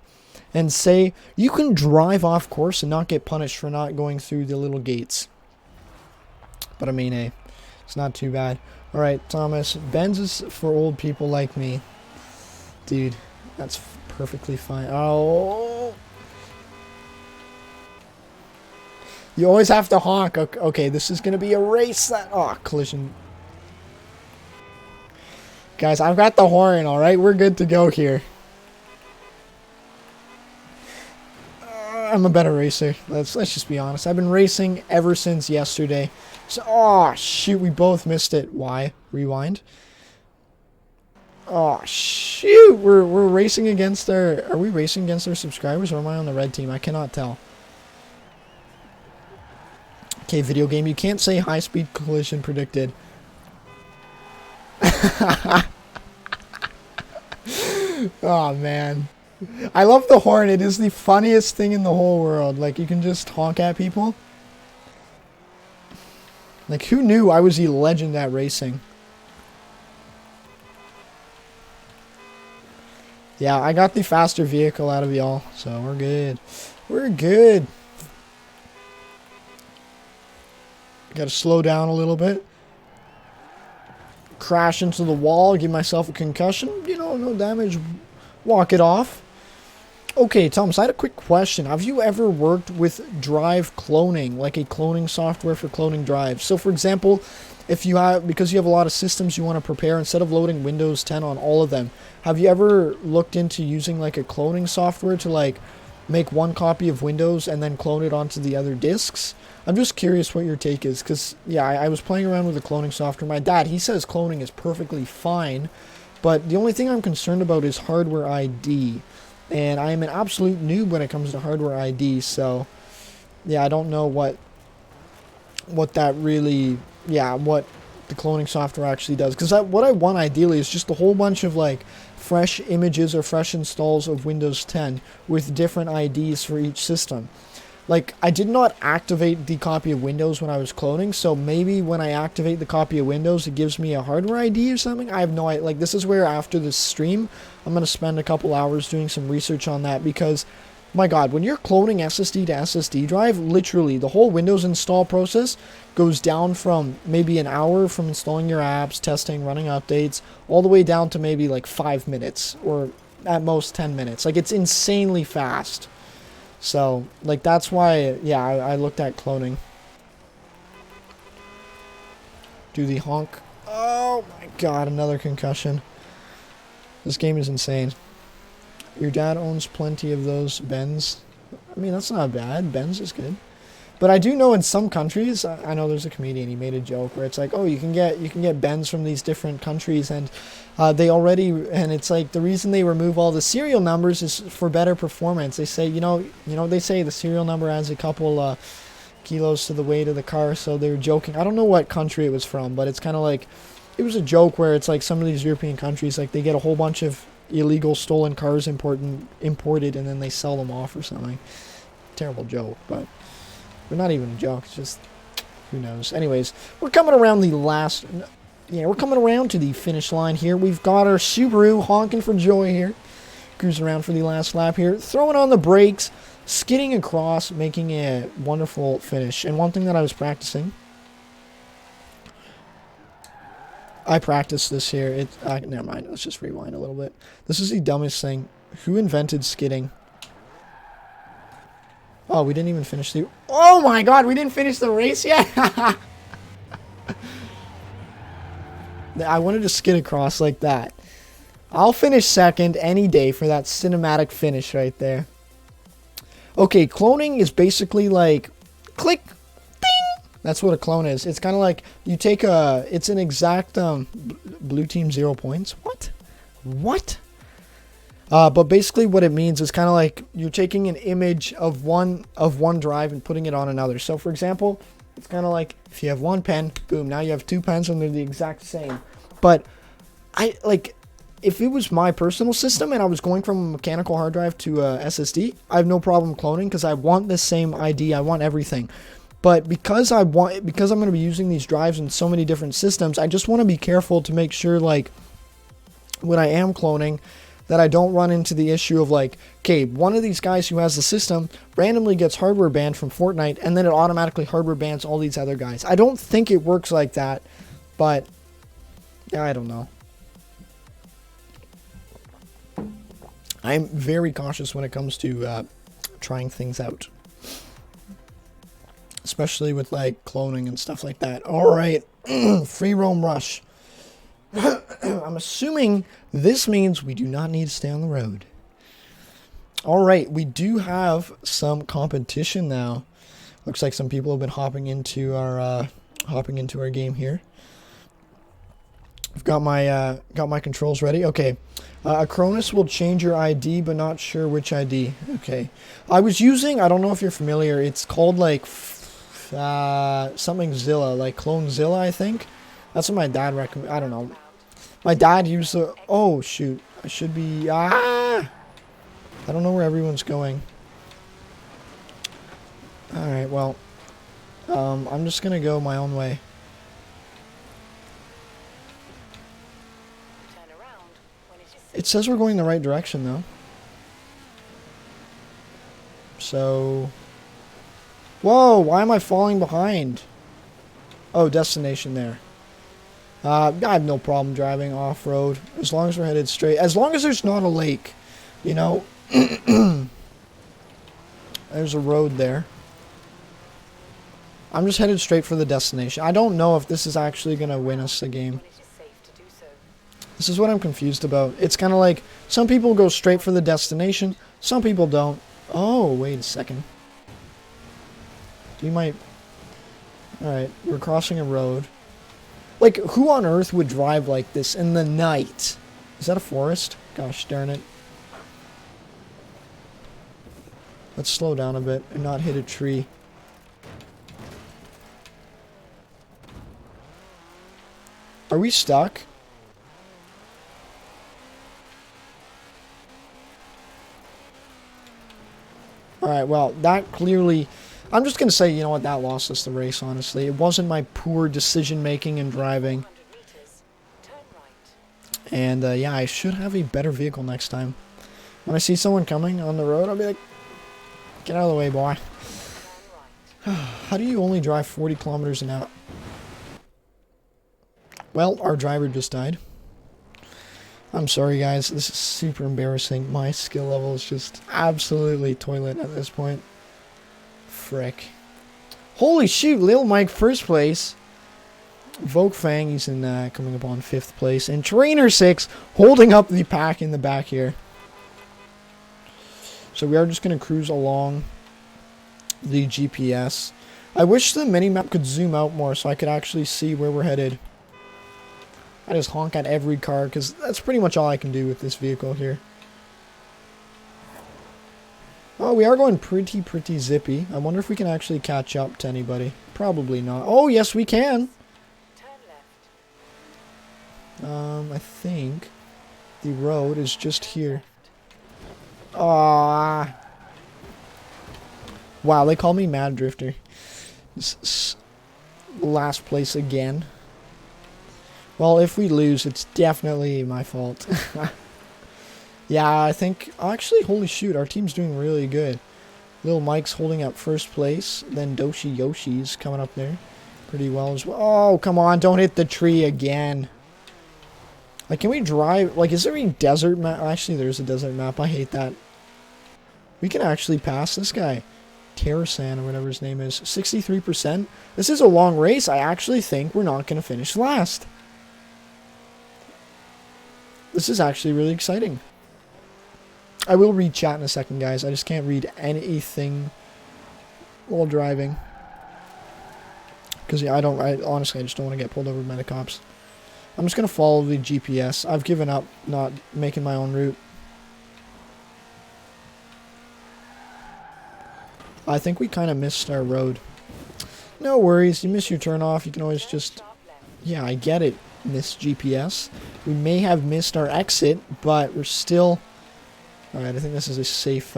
A: and say you can drive off course and not get punished for not going through the little gates. But I mean, hey, it's not too bad. All right, Thomas. Benz is for old people like me, dude. That's perfectly fine. Oh. You always have to honk. Okay, this is going to be a race. Collision. Guys, I've got the horn, alright? We're good to go here. I'm a better racer. Let's just be honest. I've been racing ever since yesterday. So, oh, shoot, we both missed it. Why? Rewind. Oh, shoot. We're racing against our... Are we racing against our subscribers, or am I on the red team? I cannot tell. Okay, video game, you can't say high-speed collision predicted. Oh, man. I love the horn. It is the funniest thing in the whole world. Like, you can just honk at people. Like, who knew I was a legend at racing? Yeah, I got the faster vehicle out of y'all, so we're good. We're good. Gotta slow down a little bit. Crash into the wall, give myself a concussion. You know, no damage. Walk it off. Okay, Thomas, I had a quick question. Have you ever worked with drive cloning, like a cloning software for cloning drives? So, for example, if you have, because you have a lot of systems you want to prepare, instead of loading Windows 10 on all of them, have you ever looked into using like a cloning software to like make one copy of Windows and then clone it onto the other disks? I'm just curious what your take is, because, yeah, I was playing around with the cloning software. My dad, he says cloning is perfectly fine, but the only thing I'm concerned about is hardware ID, and I am an absolute noob when it comes to hardware ID, so, yeah, I don't know what that really, yeah, what the cloning software actually does, because what I want ideally is just a whole bunch of, like, fresh images or fresh installs of Windows 10 with different IDs for each system. Like, I did not activate the copy of Windows when I was cloning, so maybe when I activate the copy of Windows, it gives me a hardware ID or something? I have no idea. Like, this is where after this stream, I'm going to spend a couple hours doing some research on that, because, my God, when you're cloning SSD to SSD drive, literally, the whole Windows install process goes down from maybe an hour from installing your apps, testing, running updates, all the way down to maybe like 5 minutes, or at most 10 minutes. Like, it's insanely fast. So, like, that's why, yeah, I looked at cloning. Do the honk. Oh my God, another concussion. This game is insane. Your dad owns plenty of those Benz. I mean, that's not bad. Benz is good. But I do know in some countries, I know there's a comedian, he made a joke where it's like, oh, you can get Benz from these different countries, and and it's like the reason they remove all the serial numbers is for better performance. They say, they say the serial number adds a couple kilos to the weight of the car, so they were joking. I don't know what country it was from, but it's kind of like, it was a joke where it's like some of these European countries, like they get a whole bunch of illegal stolen cars imported, and then they sell them off or something. Terrible joke, but not even a joke. It's just, who knows. Anyways, we're coming around the last... yeah, we're coming around to the finish line here. We've got our Subaru honking for joy here. Cruising around for the last lap here. Throwing on the brakes. Skidding across. Making a wonderful finish. And one thing that I was practicing. I practiced this here. Never mind. Let's just rewind a little bit. This is the dumbest thing. Who invented skidding? Oh, we didn't even finish the... Oh my god, we didn't finish the race yet? I wanted to skid across like that. I'll finish second any day for that cinematic finish right there. Okay, cloning is basically like... Click! Ding! That's what a clone is. It's kind of like you take a... It's an exact... blue team 0 points. What? What? But basically what it means is kind of like you're taking an image of one drive and putting it on another. So for example, it's kind of like if you have one pen, boom, now you have two pens and they're the exact same. But if it was my personal system and I was going from a mechanical hard drive to a SSD, I have no problem cloning because I want the same ID, I want everything. But because I'm going to be using these drives in so many different systems, I just want to be careful to make sure like when I am cloning that I don't run into the issue of like, okay, one of these guys who has the system randomly gets hardware banned from Fortnite and then it automatically hardware bans all these other guys. I don't think it works like that, but yeah, I don't know. I'm very cautious when it comes to trying things out. Especially with like cloning and stuff like that. Alright, free roam rush. I'm assuming this means we do not need to stay on the road. Alright, we do have some competition now. Looks like some people have been hopping into our game here. I've got my controls ready. Okay. Acronis will change your ID, but not sure which ID. Okay. I was using, I don't know if you're familiar, it's called like something Zilla, like Clone Zilla, I think. That's what my dad recommended. I don't know. My dad used the... Oh, shoot. I should be... I don't know where everyone's going. Alright, well. I'm just gonna go my own way. It says we're going the right direction, though. So... Whoa, why am I falling behind? Oh, destination there. I have no problem driving off-road, as long as we're headed straight. As long as there's not a lake, you know. There's a road there. I'm just headed straight for the destination. I don't know if this is actually going to win us the game. This is what I'm confused about. It's kind of like, some people go straight for the destination, some people don't. Oh, wait a second. We might... Alright, we're crossing a road. Like, who on earth would drive like this in the night? Is that a forest? Gosh darn it. Let's slow down a bit and not hit a tree. Are we stuck? Alright, well, that clearly... I'm just going to say, you know what, that lost us the race, honestly. It wasn't my poor decision-making and driving. And, yeah, I should have a better vehicle next time. When I see someone coming on the road, I'll be like, get out of the way, boy. How do you only drive 40 kilometers an hour? Well, our driver just died. I'm sorry, guys. This is super embarrassing. My skill level is just absolutely toilet at this point. Frick. Holy shoot, Lil Mike first place. Vogue Fang, he's in coming up on 5th place. And Trainer 6 holding up the pack in the back here. So we are just going to cruise along the GPS. I wish the minimap could zoom out more so I could actually see where we're headed. I just honk at every car because that's pretty much all I can do with this vehicle here. Oh, we are going pretty zippy. I wonder if we can actually catch up to anybody. Probably not. Oh, yes, we can. I think the road is just here. Ah. Wow, they call me Mad Drifter. Last place again. Well, if we lose, it's definitely my fault. Yeah, I think... Actually, holy shoot, our team's doing really good. Little Mike's holding up first place. Then Doshi Yoshi's coming up there pretty well as well. Oh, come on, don't hit the tree again. Like, can we drive... Like, is there any desert map? Actually, there's a desert map. I hate that. We can actually pass this guy. Terrasan, or whatever his name is. 63%. This is a long race. I actually think we're not going to finish last. This is actually really exciting. I will read chat in a second, guys. I just can't read anything while driving. Because, yeah, honestly, I just don't want to get pulled over by the cops. I'm just going to follow the GPS. I've given up not making my own route. I think we kind of missed our road. No worries. You miss your turn off. You can always just... Yeah, I get it, Miss GPS. We may have missed our exit, but we're still... Alright, I think this is a safe...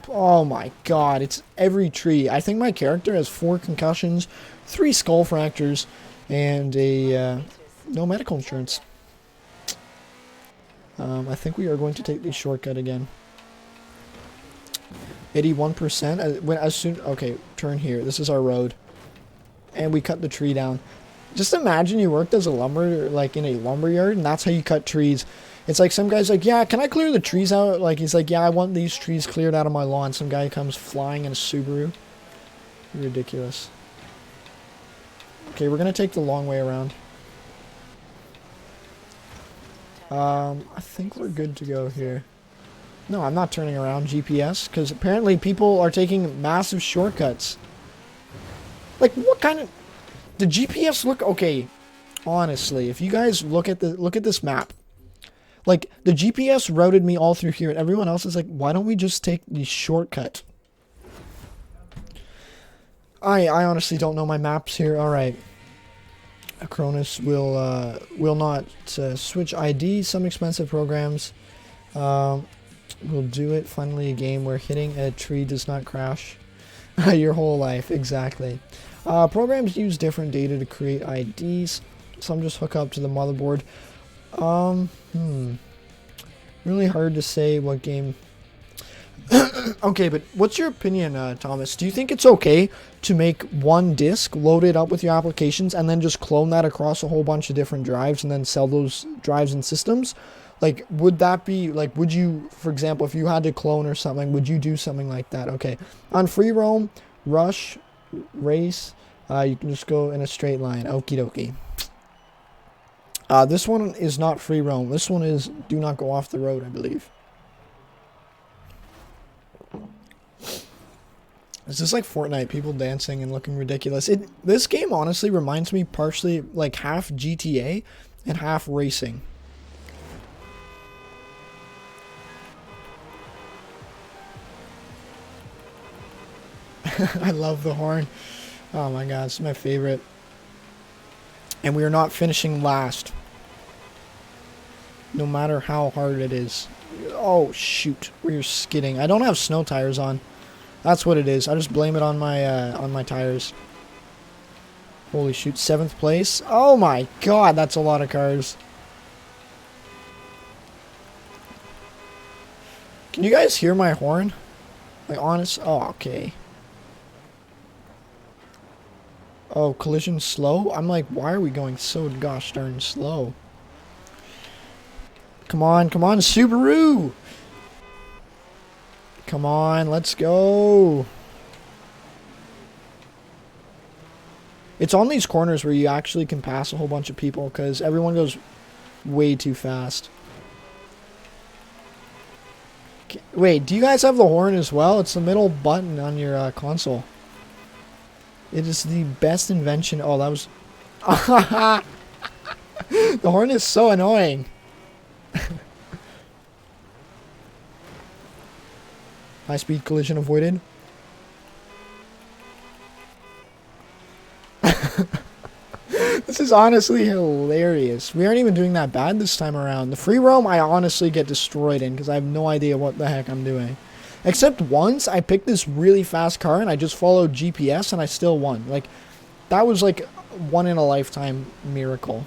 A: Oh my god, it's every tree. I think my character has 4 concussions, 3 skull fractures, and a no medical insurance. I think we are going to take the shortcut again. 81%. Okay, turn here. This is our road. And we cut the tree down. Just imagine you worked as a like in a lumber yard, and that's how you cut trees. It's like some guy's like, yeah, can I clear the trees out? Like, he's like, yeah, I want these trees cleared out of my lawn. Some guy comes flying in a Subaru. Ridiculous. Okay, we're going to take the long way around. I think we're good to go here. No, I'm not turning around GPS, because apparently people are taking massive shortcuts. Like, what kind of... The GPS look... Okay, honestly, if you guys look at this map... Like, the GPS routed me all through here, and everyone else is like, why don't we just take the shortcut? I honestly don't know my maps here. Alright. Cronus will not switch ID. Some expensive programs will do it. Finally, a game where hitting a tree does not crash your whole life. Exactly. Programs use different data to create IDs. Some just hook up to the motherboard. Really hard to say what game. Okay, but what's your opinion, Thomas? Do you think it's okay to make one disk, load it up with your applications, and then just clone that across a whole bunch of different drives and then sell those drives and systems? Like, would that be, like, would you, for example, if you had to clone or something, would you do something like that? Okay. On free roam, rush, race, you can just go in a straight line. Okie dokie. This one is not free roam. This one is do not go off the road, I believe. Is this like Fortnite? People dancing and looking ridiculous. This game honestly reminds me partially like half GTA and half racing. I love the horn. Oh my god, it's my favorite. And we are not finishing last. No matter how hard it is. Oh shoot, we're skidding. I don't have snow tires on. That's what it is. I just blame it on my tires. Holy shoot, 7th place. Oh my god, that's a lot of cars. Can you guys hear my horn? Like honest? Oh, okay. Oh, collision slow? I'm like, why are we going so gosh darn slow? Come on, Subaru! Come on, let's go! It's on these corners where you actually can pass a whole bunch of people because everyone goes way too fast. Wait, do you guys have the horn as well? It's the middle button on your console. It is the best invention. Oh, that was... The horn is so annoying. High-speed collision avoided. This is honestly hilarious. We aren't even doing that bad this time around. The free roam, I honestly get destroyed in because I have no idea what the heck I'm doing. Except once I picked this really fast car and I just followed GPS and I still won. Like, that was like one in a lifetime miracle.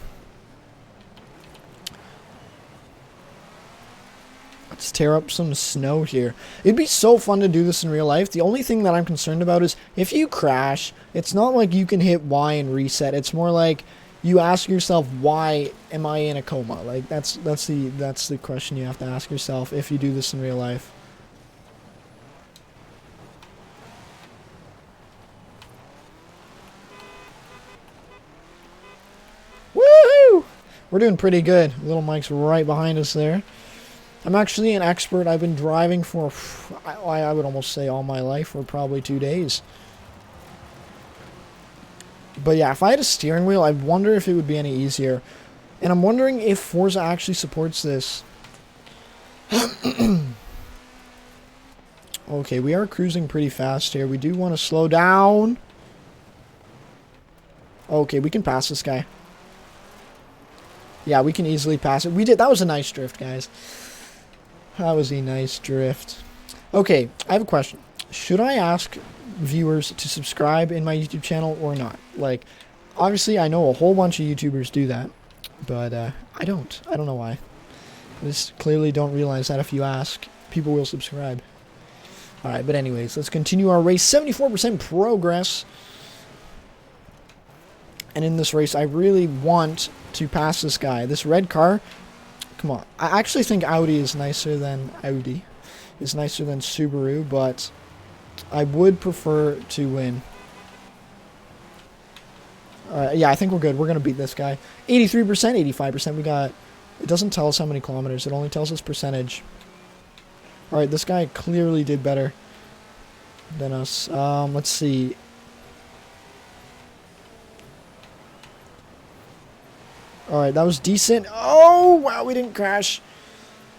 A: Let's tear up some snow here. It'd be so fun to do this in real life. The only thing that I'm concerned about is if you crash, it's not like you can hit Y and reset. It's more like you ask yourself, why am I in a coma? Like that's the question you have to ask yourself if you do this in real life. Woohoo! We're doing pretty good. Little Mike's right behind us there. I'm actually an expert. I've been driving for, I would almost say all my life, or probably 2 days. But yeah, if I had a steering wheel, I wonder if it would be any easier. And I'm wondering if Forza actually supports this. Okay, we are cruising pretty fast here. We do want to slow down. Okay, we can pass this guy. Yeah, we can easily pass it. We did. That was a nice drift, guys. That was a nice drift. Okay, I have a question. Should I ask viewers to subscribe in my YouTube channel or not? Like, obviously, I know a whole bunch of YouTubers do that, but I don't. I don't know why. I just clearly don't realize that if you ask, people will subscribe. Alright, but anyways, let's continue our race. 74% progress. And in this race, I really want to pass this guy. This red car, come on. I actually think Audi is nicer than Subaru, but I would prefer to win. Yeah, I think we're good. We're going to beat this guy. 83%, 85%. We got... It doesn't tell us how many kilometers. It only tells us percentage. Alright, this guy clearly did better than us. Let's see. Alright, that was decent. Oh, wow, we didn't crash.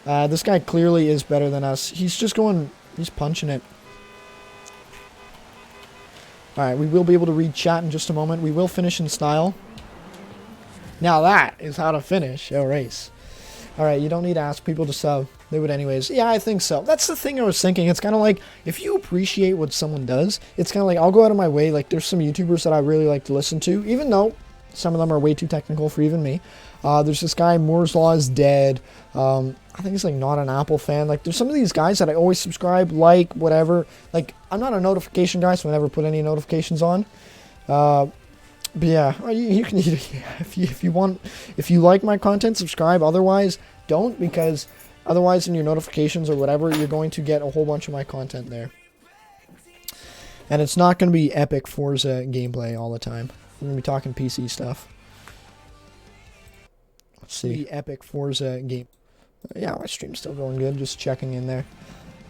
A: This guy clearly is better than us. He's just going... He's punching it. Alright, we will be able to read chat in just a moment. We will finish in style. Now that is how to finish a race. Alright, you don't need to ask people to sub. They would anyways. Yeah, I think so. That's the thing I was thinking. It's kind of like, if you appreciate what someone does, it's kind of like, I'll go out of my way. Like, there's some YouTubers that I really like to listen to, even though some of them are way too technical for even me. There's this guy, Moore's Law is Dead. I think he's like not an Apple fan. Like, there's some of these guys that I always subscribe, like, whatever. Like, I'm not a notification guy, so I never put any notifications on. But yeah, you can if you like my content, subscribe. Otherwise, don't, because otherwise in your notifications or whatever, you're going to get a whole bunch of my content there. And it's not going to be epic Forza gameplay all the time. We're going to be talking PC stuff. Let's see. Epic Forza game. Yeah, my stream's still going good. Just checking in there.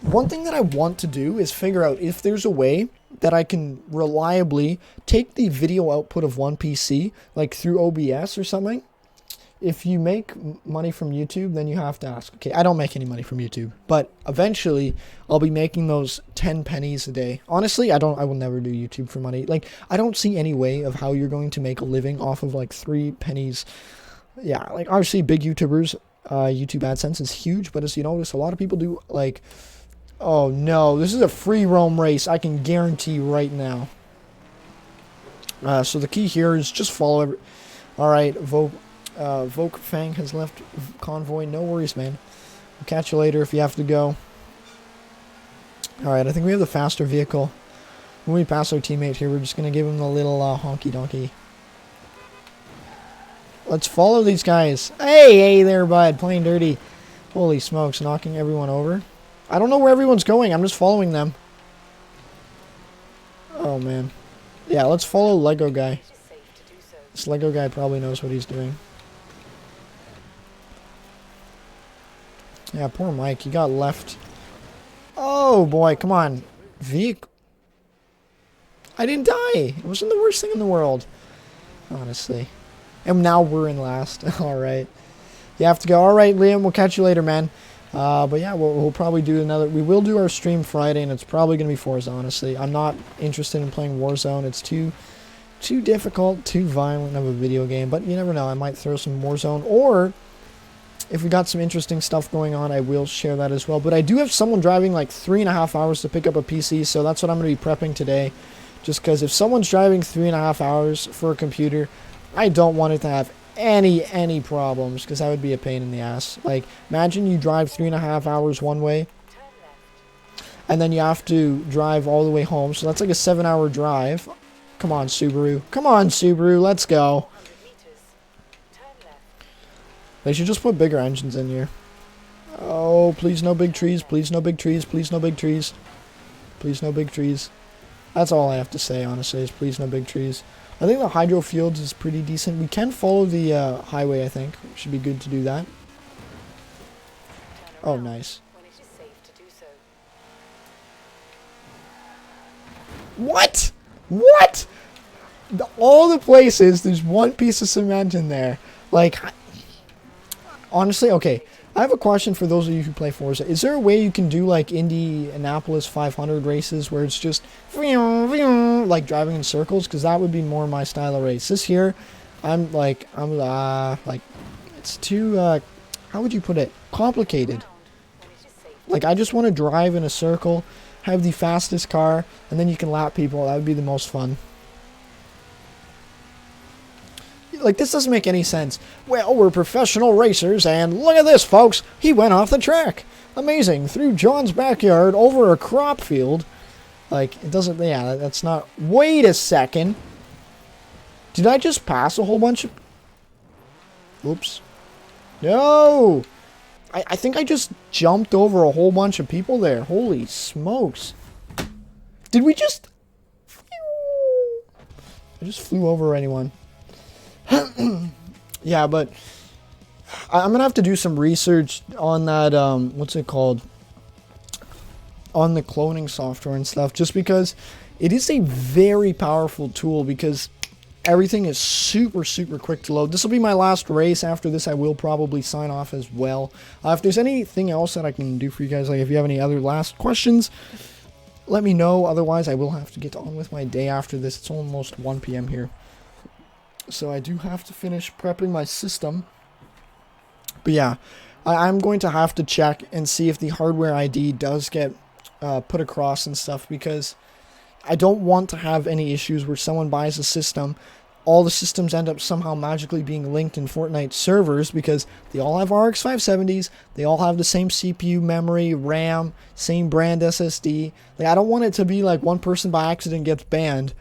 A: One thing that I want to do is figure out if there's a way that I can reliably take the video output of one PC, like through OBS or something. If you make money from YouTube, then you have to ask. Okay, I don't make any money from YouTube, but eventually I'll be making those 10 pennies a day. Honestly, I will never do YouTube for money. Like, I don't see any way of how you're going to make a living off of like 3 pennies. Yeah, like obviously big YouTubers, YouTube AdSense is huge, but as you notice, a lot of people do like, oh no, this is a free roam race. I can guarantee right now. So the key here is just follow Alright, Voke Fang has left convoy. No worries, man. We'll catch you later if you have to go. Alright, I think we have the faster vehicle. When we pass our teammate here, we're just going to give him the little honky donkey. Let's follow these guys. Hey there, bud. Playing dirty. Holy smokes, knocking everyone over. I don't know where everyone's going. I'm just following them. Oh, man. Yeah, let's follow Lego guy. This Lego guy probably knows what he's doing. Yeah, poor Mike. He got left. Oh, boy. Come on. Vehicle. I didn't die. It wasn't the worst thing in the world. Honestly. And now we're in last. Alright. You have to go. Alright, Liam. We'll catch you later, man. But yeah, we'll probably do another... We will do our stream Friday, and it's probably going to be Forza, honestly. I'm not interested in playing Warzone. It's too difficult, too violent of a video game. But you never know. I might throw some Warzone. Or, if we got some interesting stuff going on, I will share that as well. But I do have someone driving like 3.5 hours to pick up a PC, so that's what I'm going to be prepping today. Just because if someone's driving 3.5 hours for a computer, I don't want it to have any problems, because that would be a pain in the ass. Like, imagine you drive 3.5 hours one way,
D: Turn left.
A: and then you have to drive all the way home. So that's like a 7-hour drive. Come on, Subaru. Come on, Subaru. Let's go.
D: 100 meters. Turn left.
A: They should just put bigger engines in here. Oh, please no big trees. Please no big trees. Please no big trees. Please no big trees. That's all I have to say, honestly, is please no big trees. I think the hydro fields is pretty decent. We can follow the highway, I think. Should be good to do that.
D: Turn
A: Oh,
D: around
A: nice.
D: when it is safe to do so.
A: What? What? All the places, there's one piece of cement in there. Like, honestly, okay. I have a question for those of you who play Forza. Is there a way you can do like Indianapolis 500 races where it's just like driving in circles? Because that would be more my style of race. This here, I'm like it's too how would you put it? Complicated.
D: Round when it is safe.
A: Like, I just want to drive in a circle, have the fastest car, and then you can lap people. That would be the most fun. Like, this doesn't make any sense. Well, we're professional racers, and look at this, folks. He went off the track. Amazing. Through John's backyard, over a crop field. Like, it doesn't... Yeah, that's not... Wait a second. Did I just pass a whole bunch of... Oops. No! I think I just jumped over a whole bunch of people there. Holy smokes. Did we just... I just flew over anyone. Yeah, but I'm gonna have to do some research on that, what's it called? On the cloning software and stuff, just because it is a very powerful tool, because everything is super quick to load. This will be my last race. After this, I will probably sign off as well. If there's anything else that I can do for you guys, like if you have any other last questions, let me know. Otherwise, I will have to get on with my day after this. It's almost 1 p.m. here. So I do have to finish prepping my system. But yeah, I'm going to have to check and see if the hardware ID does get put across and stuff, because I don't want to have any issues where someone buys a system, all the systems end up somehow magically being linked in Fortnite servers, because they all have RX 570s, they all have the same CPU, memory, RAM, same brand SSD. Like, I don't want it to be like one person by accident gets banned,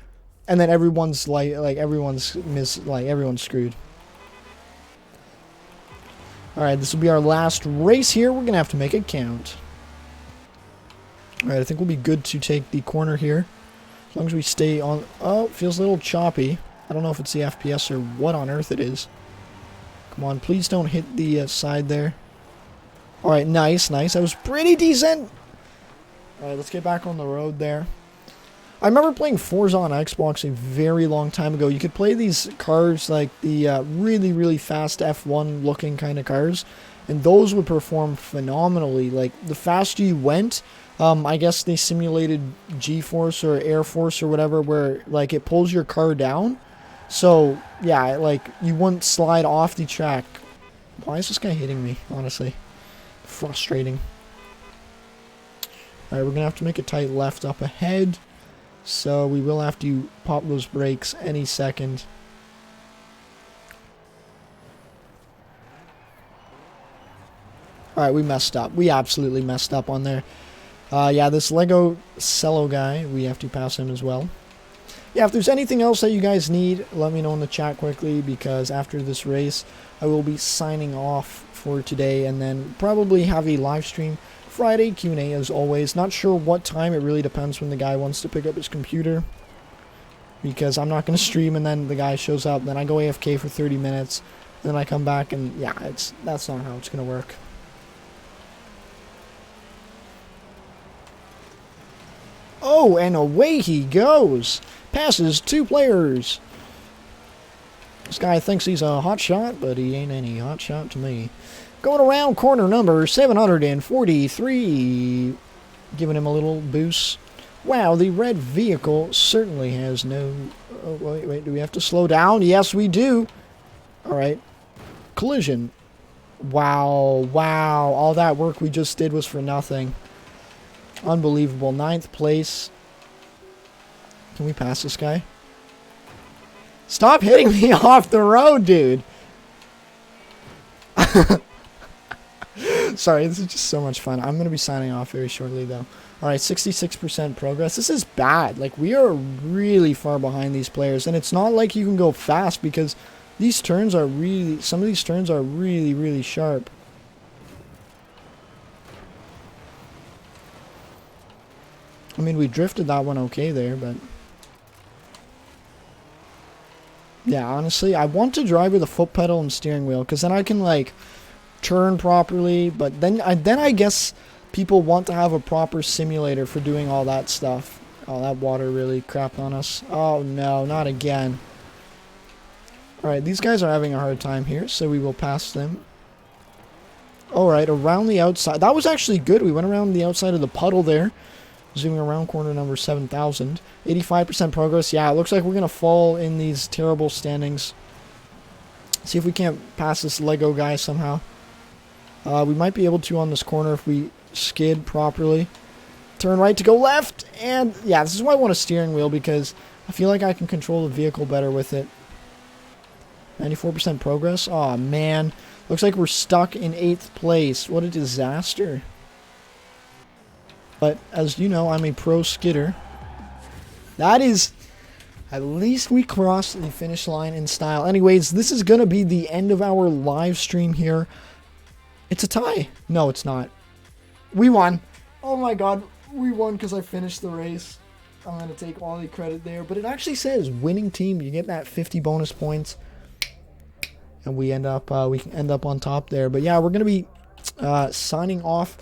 A: and then everyone's everyone's screwed. Alright, this will be our last race here. We're gonna have to make it count. Alright, I think we'll be good to take the corner here. As long as we stay on... Oh, it feels a little choppy. I don't know if it's the FPS or what on earth it is. Come on, please don't hit the side there. Alright, nice. That was pretty decent. Alright, let's get back on the road there. I remember playing Forza on Xbox a very long time ago. You could play these cars, like the really fast F1 looking kind of cars, and those would perform phenomenally. Like, the faster you went, I guess they simulated G-Force or Air Force or whatever, where like it pulls your car down. So yeah, like, you wouldn't slide off the track. Why is this guy hitting me? Honestly, frustrating. All right, we're gonna have to make a tight left up ahead. So we will have to pop those brakes any second. Alright, we messed up. We absolutely messed up on there. Yeah, this Lego Cello guy, we have to pass him as well. Yeah, if there's anything else that you guys need, let me know in the chat quickly, because after this race, I will be signing off for today, and then probably have a live stream Friday Q&A as always. Not sure what time. It really depends when the guy wants to pick up his computer, because I'm not going to stream and then the guy shows up, then I go AFK for 30 minutes, and then I come back, and yeah, that's not how it's going to work. Oh, and away he goes. Passes 2 players. This guy thinks he's a hot shot, but he ain't any hot shot to me. Going around corner number 743. Giving him a little boost. Wow, the red vehicle certainly has no... Oh, wait, do we have to slow down? Yes, we do. Alright. Collision. Wow, all that work we just did was for nothing. Unbelievable. 9th place. Can we pass this guy? Stop hitting me off the road, dude. Sorry, this is just so much fun. I'm going to be signing off very shortly, though. All right, 66% progress. This is bad. Like, we are really far behind these players. And it's not like you can go fast because these turns are really... Some of these turns are really, really sharp. I mean, we drifted that one okay there, but... Yeah, honestly, I want to drive with a foot pedal and steering wheel because then I can, like... turn properly, but then I guess people want to have a proper simulator for doing all that stuff. Oh, that water really crapped on us. Oh no, not again. Alright, these guys are having a hard time here, so we will pass them. Alright, around the outside. That was actually good. We went around the outside of the puddle there. Zooming around corner number 7,000. 85% progress. Yeah, it looks like we're going to fall in these terrible standings. See if we can't pass this Lego guy somehow. We might be able to on this corner if we skid properly. Turn right to go left. And yeah, this is why I want a steering wheel because I feel like I can control the vehicle better with it. 94% progress. Aw, man. Looks like we're stuck in 8th place. What a disaster. But as you know, I'm a pro skidder. That is... At least we crossed the finish line in style. Anyways, this is going to be the end of our live stream here. It's a tie. No, it's not. We won. Oh my god. We won because I finished the race. I'm going to take all the credit there. But it actually says winning team. You get that 50 bonus points. And we end up on top there. But yeah, we're going to be signing off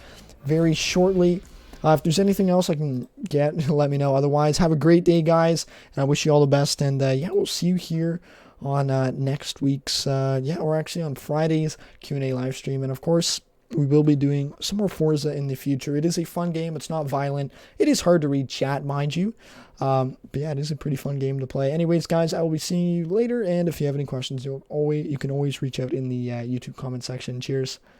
A: very shortly. If there's anything else I can get, let me know. Otherwise, have a great day, guys. And I wish you all the best. And yeah, we'll see you here on next week's, or actually on Friday's Q&A live stream. And of course, we will be doing some more Forza in the future. It is a fun game. It's not violent. It is hard to read chat, mind you. But yeah, it is a pretty fun game to play. Anyways, guys, I will be seeing you later. And if you have any questions, you can always reach out in the YouTube comment section. Cheers.